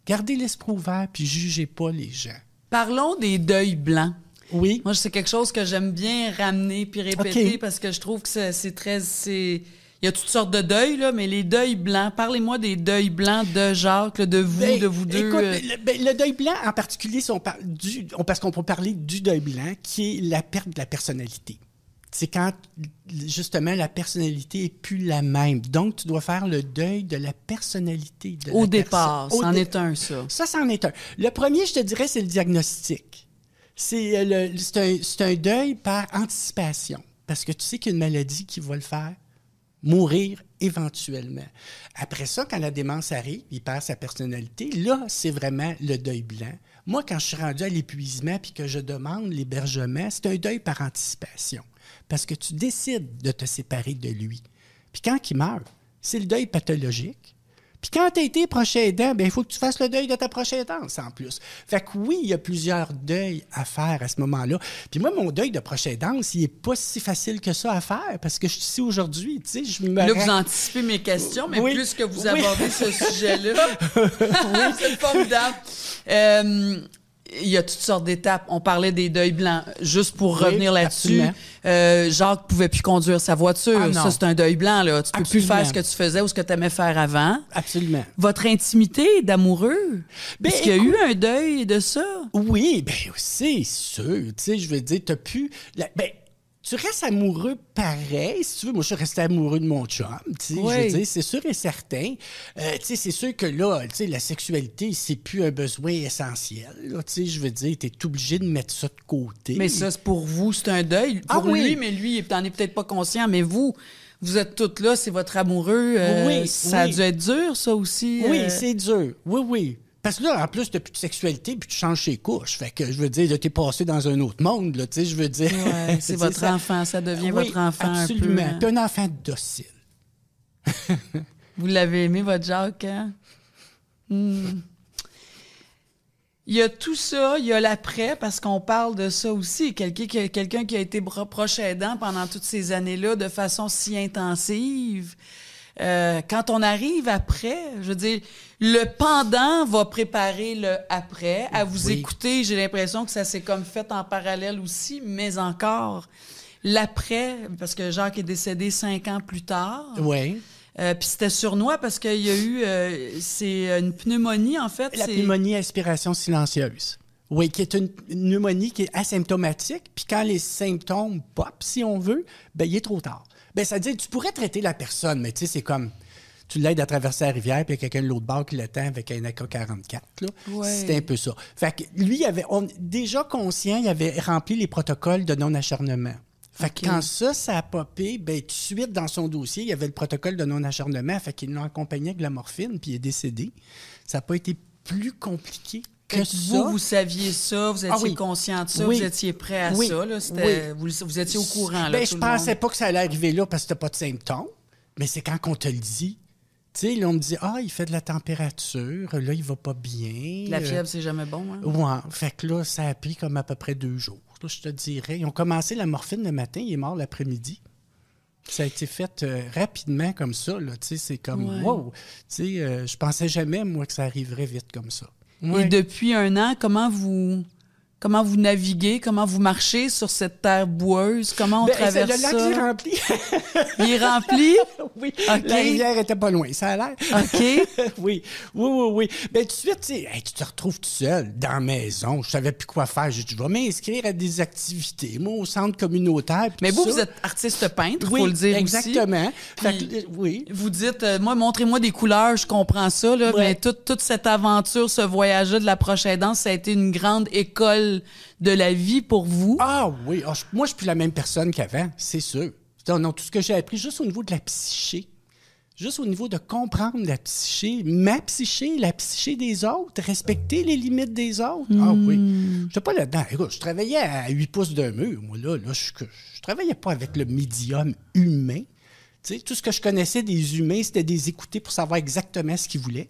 Gardez l'esprit ouvert, puis jugez pas les gens. Parlons des deuils blancs. Oui. Moi, c'est quelque chose que j'aime bien ramener puis répéter parce que je trouve que c'est très... Il y a toutes sortes de deuils, là, mais les deuils blancs, parlez-moi des deuils blancs de Jacques, là, de vous deux. Écoute, le deuil blanc en particulier, parce qu'on peut parler du deuil blanc, qui est la perte de la personnalité. C'est quand, justement, la personnalité n'est plus la même. Donc, tu dois faire le deuil de la personnalité de la personne. Au départ, c'en est un, ça. Ça, c'en est un. Le premier, je te dirais, c'est le diagnostic. C'est un deuil par anticipation. Parce que tu sais qu'il y a une maladie qui va le faire mourir éventuellement. Après ça, quand la démence arrive, il perd sa personnalité. Là, c'est vraiment le deuil blanc. Moi, quand je suis rendu à l'épuisement puis que je demande l'hébergement, c'est un deuil par anticipation. Parce que tu décides de te séparer de lui. Puis quand il meurt, c'est le deuil pathologique. Puis quand tu as été proche aidant, ben il faut que tu fasses le deuil de ta proche aidance en plus. Fait que oui, il y a plusieurs deuils à faire à ce moment-là. Puis moi, mon deuil de proche aidance, il est pas si facile que ça à faire parce que je suis ici aujourd'hui. Tu sais, je me Là, vous anticipez mes questions, mais Oui. plus que vous Oui. abordez ce sujet-là, c'est formidable. Il y a toutes sortes d'étapes. On parlait des deuils blancs. Juste pour Oui, revenir là-dessus, Jacques pouvait plus conduire sa voiture. Ah, non. Ça, c'est un deuil blanc. Là. Tu peux plus Absolument. faire ce que tu faisais ou ce que tu aimais faire avant. Absolument. Votre intimité d'amoureux, Ben, est-ce qu'il y a eu un deuil de ça? Oui, bien c'est sûr. Tu sais, je veux dire, t'as pu... tu restes amoureux pareil, si tu veux. Moi, je suis resté amoureux de mon chum, tu sais, Oui. je veux dire, c'est sûr et certain. Tu sais, c'est sûr que là, tu sais, la sexualité, c'est plus un besoin essentiel, là, tu sais, je veux dire, t'es obligé de mettre ça de côté. Mais ça, pour vous, c'est un deuil. Ah Pour oui. lui, mais lui, il n'en est peut-être pas conscient, mais vous êtes toutes là, c'est votre amoureux. Oui, ça a oui. dû être dur, ça aussi. Oui, c'est dur. Oui, oui. Parce que là, en plus, t'as plus de sexualité, puis tu changes tes couches. Fait que, je veux dire, là, t'es passé dans un autre monde, là, tu sais, je veux dire. Ouais, c'est votre ça. enfant, ça devient Oui, votre enfant absolument. un peu. Puis un enfant docile. Vous l'avez aimé, votre Jacques, hein? Il y a tout ça, il y a l'après, parce qu'on parle de ça aussi. Quelqu'un qui a été proche aidant pendant toutes ces années-là de façon si intensive. Quand on arrive après, je veux dire, le pendant va préparer le après. À vous Oui. écouter, j'ai l'impression que ça s'est comme fait en parallèle aussi, mais encore l'après, parce que Jacques est décédé 5 ans plus tard. Oui. Puis c'était sournois parce qu'il y a eu... c'est une pneumonie, en fait. La c'est- pneumonie à aspiration silencieuse. Oui, qui est une pneumonie qui est asymptomatique. Puis quand les symptômes pop, si on veut, ben il est trop tard. Ben ça veut dire, tu pourrais traiter la personne, mais tu sais, c'est comme... Tu l'aides à traverser la rivière, puis il y a quelqu'un de l'autre bord qui l'attend avec un AK-44. Là. Ouais. C'était un peu ça. Fait que lui, déjà conscient, il avait rempli les protocoles de non-acharnement. Fait que OK. quand ça a popé, ben tout de suite, dans son dossier, il y avait le protocole de non-acharnement. Fait qu'ils l'ont accompagné avec de la morphine, puis il est décédé. Ça n'a pas été plus compliqué que Fait que ça. vous saviez ça, vous étiez Ah oui. conscient de ça, Oui. vous étiez prêt à Oui. ça. Là, c'était, vous étiez au courant. Là, Ben, tout je le pensais monde. pas que ça allait arriver là parce que t'as pas de symptômes. Mais c'est quand on te le dit. Tu sais, là, on me dit, il fait de la température, là, il va pas bien. La fièvre, c'est jamais bon. Hein? Ouais, fait que là, ça a pris comme à peu près 2 jours, là, je te dirais. Ils ont commencé la morphine le matin, il est mort l'après-midi. Ça a été fait rapidement comme ça, là, tu sais, c'est comme, Ouais. wow! Tu sais, je pensais jamais, moi, que ça arriverait vite comme ça. Et Ouais. depuis 1 an, comment vous naviguez, comment vous marchez sur cette terre boueuse, comment on Ben, traverse le lac ça? est rempli. Il est rempli? Oui, OK. la rivière était pas loin, ça a l'air. OK. Oui. Ben, tout de suite, tu sais, tu te retrouves tout seul dans la maison. Je savais plus quoi faire. J'ai dit, je vais m'inscrire à des activités, moi, au centre communautaire. puis Mais tout vous, ça. vous êtes artiste peintre, Oui, faut le dire exactement. aussi. Fait Puis- que, oui. Vous dites, moi, montrez-moi des couleurs, je comprends ça, là, Ouais. mais toute cette aventure, ce voyage-là de la prochaine danse, ça a été une grande école de la vie pour vous. Ah oui, moi, je suis plus la même personne qu'avant, c'est sûr. Non, tout ce que j'ai appris, juste au niveau de la psyché, juste au niveau de comprendre la psyché, ma psyché, la psyché des autres, respecter les limites des autres. Ah oui. Je n'étais pas là-dedans. Écoute, je travaillais à 8 pouces d'un mur. Moi, là je travaillais pas avec le médium humain. Tu sais, tout ce que je connaissais des humains, c'était des écouter pour savoir exactement ce qu'ils voulaient.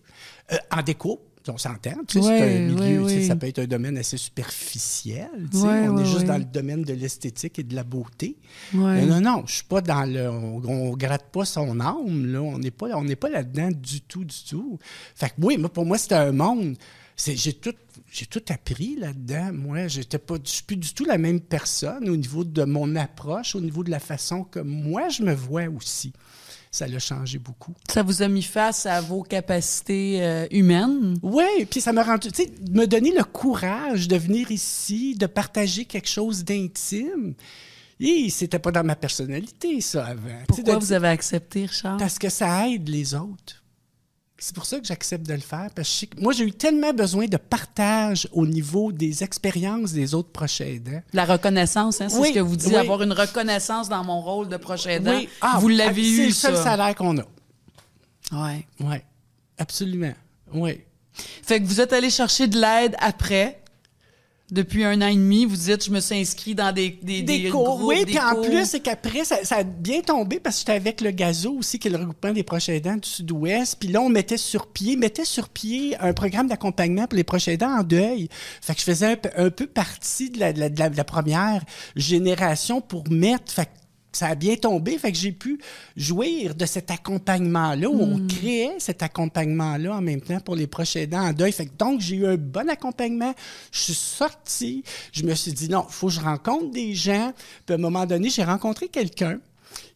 En déco, on s'entend. Tu sais, Ouais, c'est un milieu, ouais, tu sais, ouais. ça peut être un domaine assez superficiel. Tu sais, Ouais, on est ouais, juste ouais. dans le domaine de l'esthétique et de la beauté. Ouais. Non, je suis pas dans le... On gratte pas son âme, là. On n'est pas là-dedans du tout. Fait que oui, pour moi, c'était un monde... J'ai tout appris là-dedans. Moi, je suis plus du tout la même personne au niveau de mon approche, au niveau de la façon que moi, je me vois aussi. Ça l'a changé beaucoup. Ça vous a mis face à vos capacités humaines. Oui, puis ça m'a rendu, tu sais, me donner le courage de venir ici, de partager quelque chose d'intime. Et c'était pas dans ma personnalité, ça, avant. Tu sais, Pourquoi de- vous avez accepté, Richard? Parce que ça aide les autres. C'est pour ça que j'accepte de le faire. Parce que je sais que moi, j'ai eu tellement besoin de partage au niveau des expériences des autres proches aidants. La reconnaissance, hein, c'est Oui, ce que vous dites, oui. avoir une reconnaissance dans mon rôle de proche aidant. Oui. Vous l'avez c'est eu, le seul ça. salaire qu'on a. Ouais. Oui, absolument. Oui. Fait que vous êtes allé chercher de l'aide après. Depuis 1 an et demi, vous dites, je me suis inscrit dans des cours. groupes, Oui, des puis en cours. plus, c'est qu'après, ça a bien tombé parce que j'étais avec le GAZO aussi, qui est le regroupement des proches aidants du Sud-Ouest. Puis là, on mettait sur pied un programme d'accompagnement pour les proches aidants en deuil. Fait que je faisais un peu partie de la première génération pour mettre... Fait que ça a bien tombé, fait que j'ai pu jouir de cet accompagnement-là, où on créait cet accompagnement-là en même temps pour les proches aidants en deuil. Fait que donc, j'ai eu un bon accompagnement. Je suis sortie, je me suis dit, non, il faut que je rencontre des gens. Puis à un moment donné, j'ai rencontré quelqu'un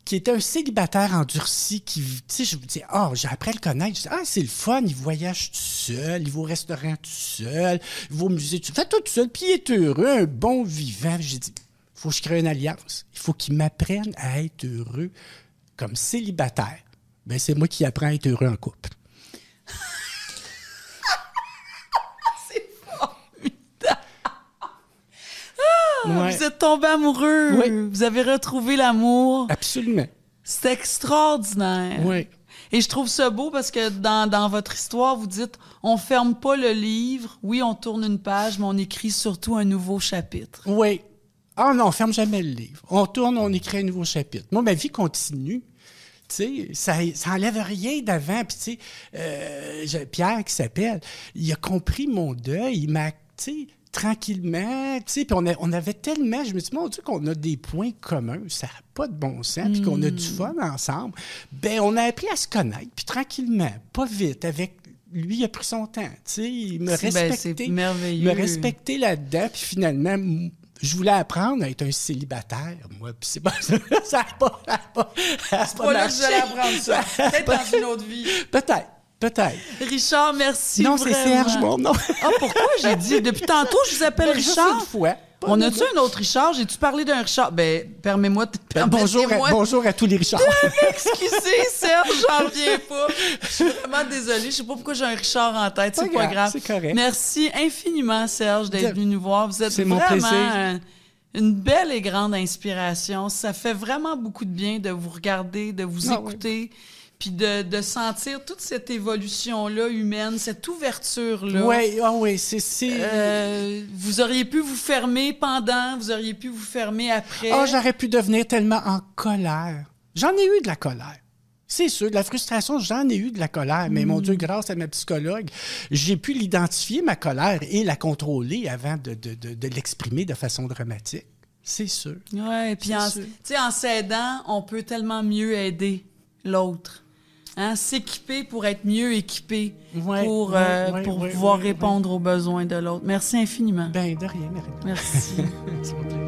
qui était un célibataire endurci, qui, tu sais, je me dis, j'ai appris à le connaître. Je dis, c'est le fun, il voyage tout seul, il va au restaurant tout seul, il va au musée tout seul, fait tout seul, puis il est heureux, un bon vivant. J'ai dit, il faut que je crée une alliance. Il faut qu'il m'apprenne à être heureux comme célibataire. Ben, c'est moi qui apprends à être heureux en couple. C'est formidable! Ouais. Vous êtes tombé amoureux. Oui. Vous avez retrouvé l'amour. Absolument. C'est extraordinaire. Oui. Et je trouve ça beau parce que dans votre histoire, vous dites, on ferme pas le livre. Oui, on tourne une page, mais on écrit surtout un nouveau chapitre. Oui. Ah non, on ferme jamais le livre. On tourne, on écrit un nouveau chapitre. Moi, ma vie continue. Tu sais, ça enlève rien d'avant. Puis, tu sais, j'ai Pierre qui s'appelle, il a compris mon deuil. Il m'a, tu sais, tranquillement, tu sais, puis on avait tellement, je me suis dit, mon Dieu, qu'on a des points communs, ça n'a pas de bon sens, puis qu'on a du fun ensemble. Ben, on a appris à se connaître, puis tranquillement, pas vite, avec... Lui, il a pris son temps, tu sais, il me respectait. C'est merveilleux. Il me respectait là-dedans, puis finalement... Je voulais apprendre à être un célibataire, moi, puis c'est pas ça. Ça n'a pas C'est pas là que vous allez apprendre ça. Peut-être dans une autre vie. Peut-être. Richard, merci. Non, vraiment. c'est Serge, mon nom. Pourquoi j'ai dit? Depuis tantôt, je vous appelle Richard. Juste une fois. On a-tu un autre Richard? J'ai-tu parlé d'un Richard? Ben, permettez-moi. Bonjour à tous les Richards. Excusez, Serge, j'en reviens pas. Je suis vraiment désolée. Je sais pas pourquoi j'ai un Richard en tête. C'est pas grave. C'est correct. Merci infiniment, Serge, d'être venu nous voir. Vous êtes C'est mon vraiment plaisir. une belle et grande inspiration. Ça fait vraiment beaucoup de bien de vous regarder, de vous écouter. Oui. Puis de sentir toute cette évolution-là humaine, cette ouverture-là. Oui, c'est... vous auriez pu vous fermer pendant, vous auriez pu vous fermer après. J'aurais pu devenir tellement en colère. J'en ai eu de la colère. C'est sûr, de la frustration, j'en ai eu de la colère. Mais mon Dieu, grâce à ma psychologue, j'ai pu l'identifier, ma colère, et la contrôler avant de l'exprimer de façon dramatique. C'est sûr. Oui, puis en s'aidant, on peut tellement mieux aider l'autre. Hein, s'équiper pour être mieux équipé, pour pouvoir répondre aux besoins de l'autre. Merci infiniment. Ben, de rien, merci. C'est mon plaisir.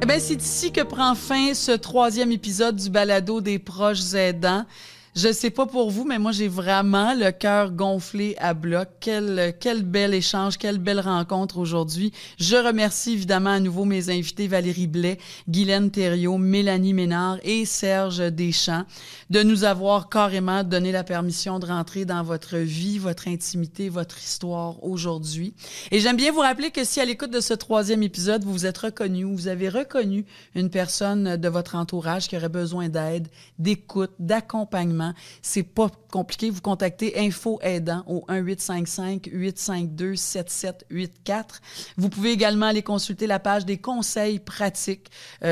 Eh bien, c'est ici que prend fin ce 3e épisode du balado des proches aidants. Je sais pas pour vous, mais moi, j'ai vraiment le cœur gonflé à bloc. Quel bel échange, quelle belle rencontre aujourd'hui. Je remercie évidemment à nouveau mes invités Valérie Blais, Guylaine Thériault, Mélanie Ménard et Serge Deschamps de nous avoir carrément donné la permission de rentrer dans votre vie, votre intimité, votre histoire aujourd'hui. Et j'aime bien vous rappeler que si à l'écoute de ce 3e épisode, vous vous êtes reconnu ou vous avez reconnu une personne de votre entourage qui aurait besoin d'aide, d'écoute, d'accompagnement, c'est pas compliqué. Vous contactez Info Aidant au 1-855-852-7784. Vous pouvez également aller consulter la page des conseils pratiques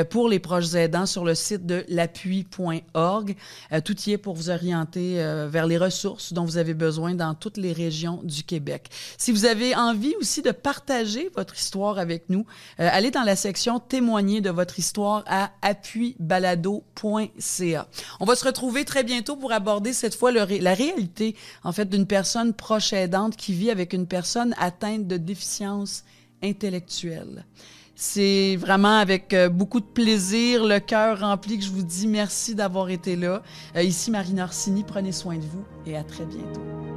pour les proches aidants sur le site de l'appui.org. Tout y est pour vous orienter vers les ressources dont vous avez besoin dans toutes les régions du Québec. Si vous avez envie aussi de partager votre histoire avec nous, allez dans la section « Témoigner de votre histoire » à appuibalado.ca. On va se retrouver très bientôt pour aborder cette fois la réalité, en fait, d'une personne proche aidante qui vit avec une personne atteinte de déficience intellectuelle. C'est vraiment avec beaucoup de plaisir, le cœur rempli, que je vous dis merci d'avoir été là. Ici Marina Orsini, prenez soin de vous et à très bientôt.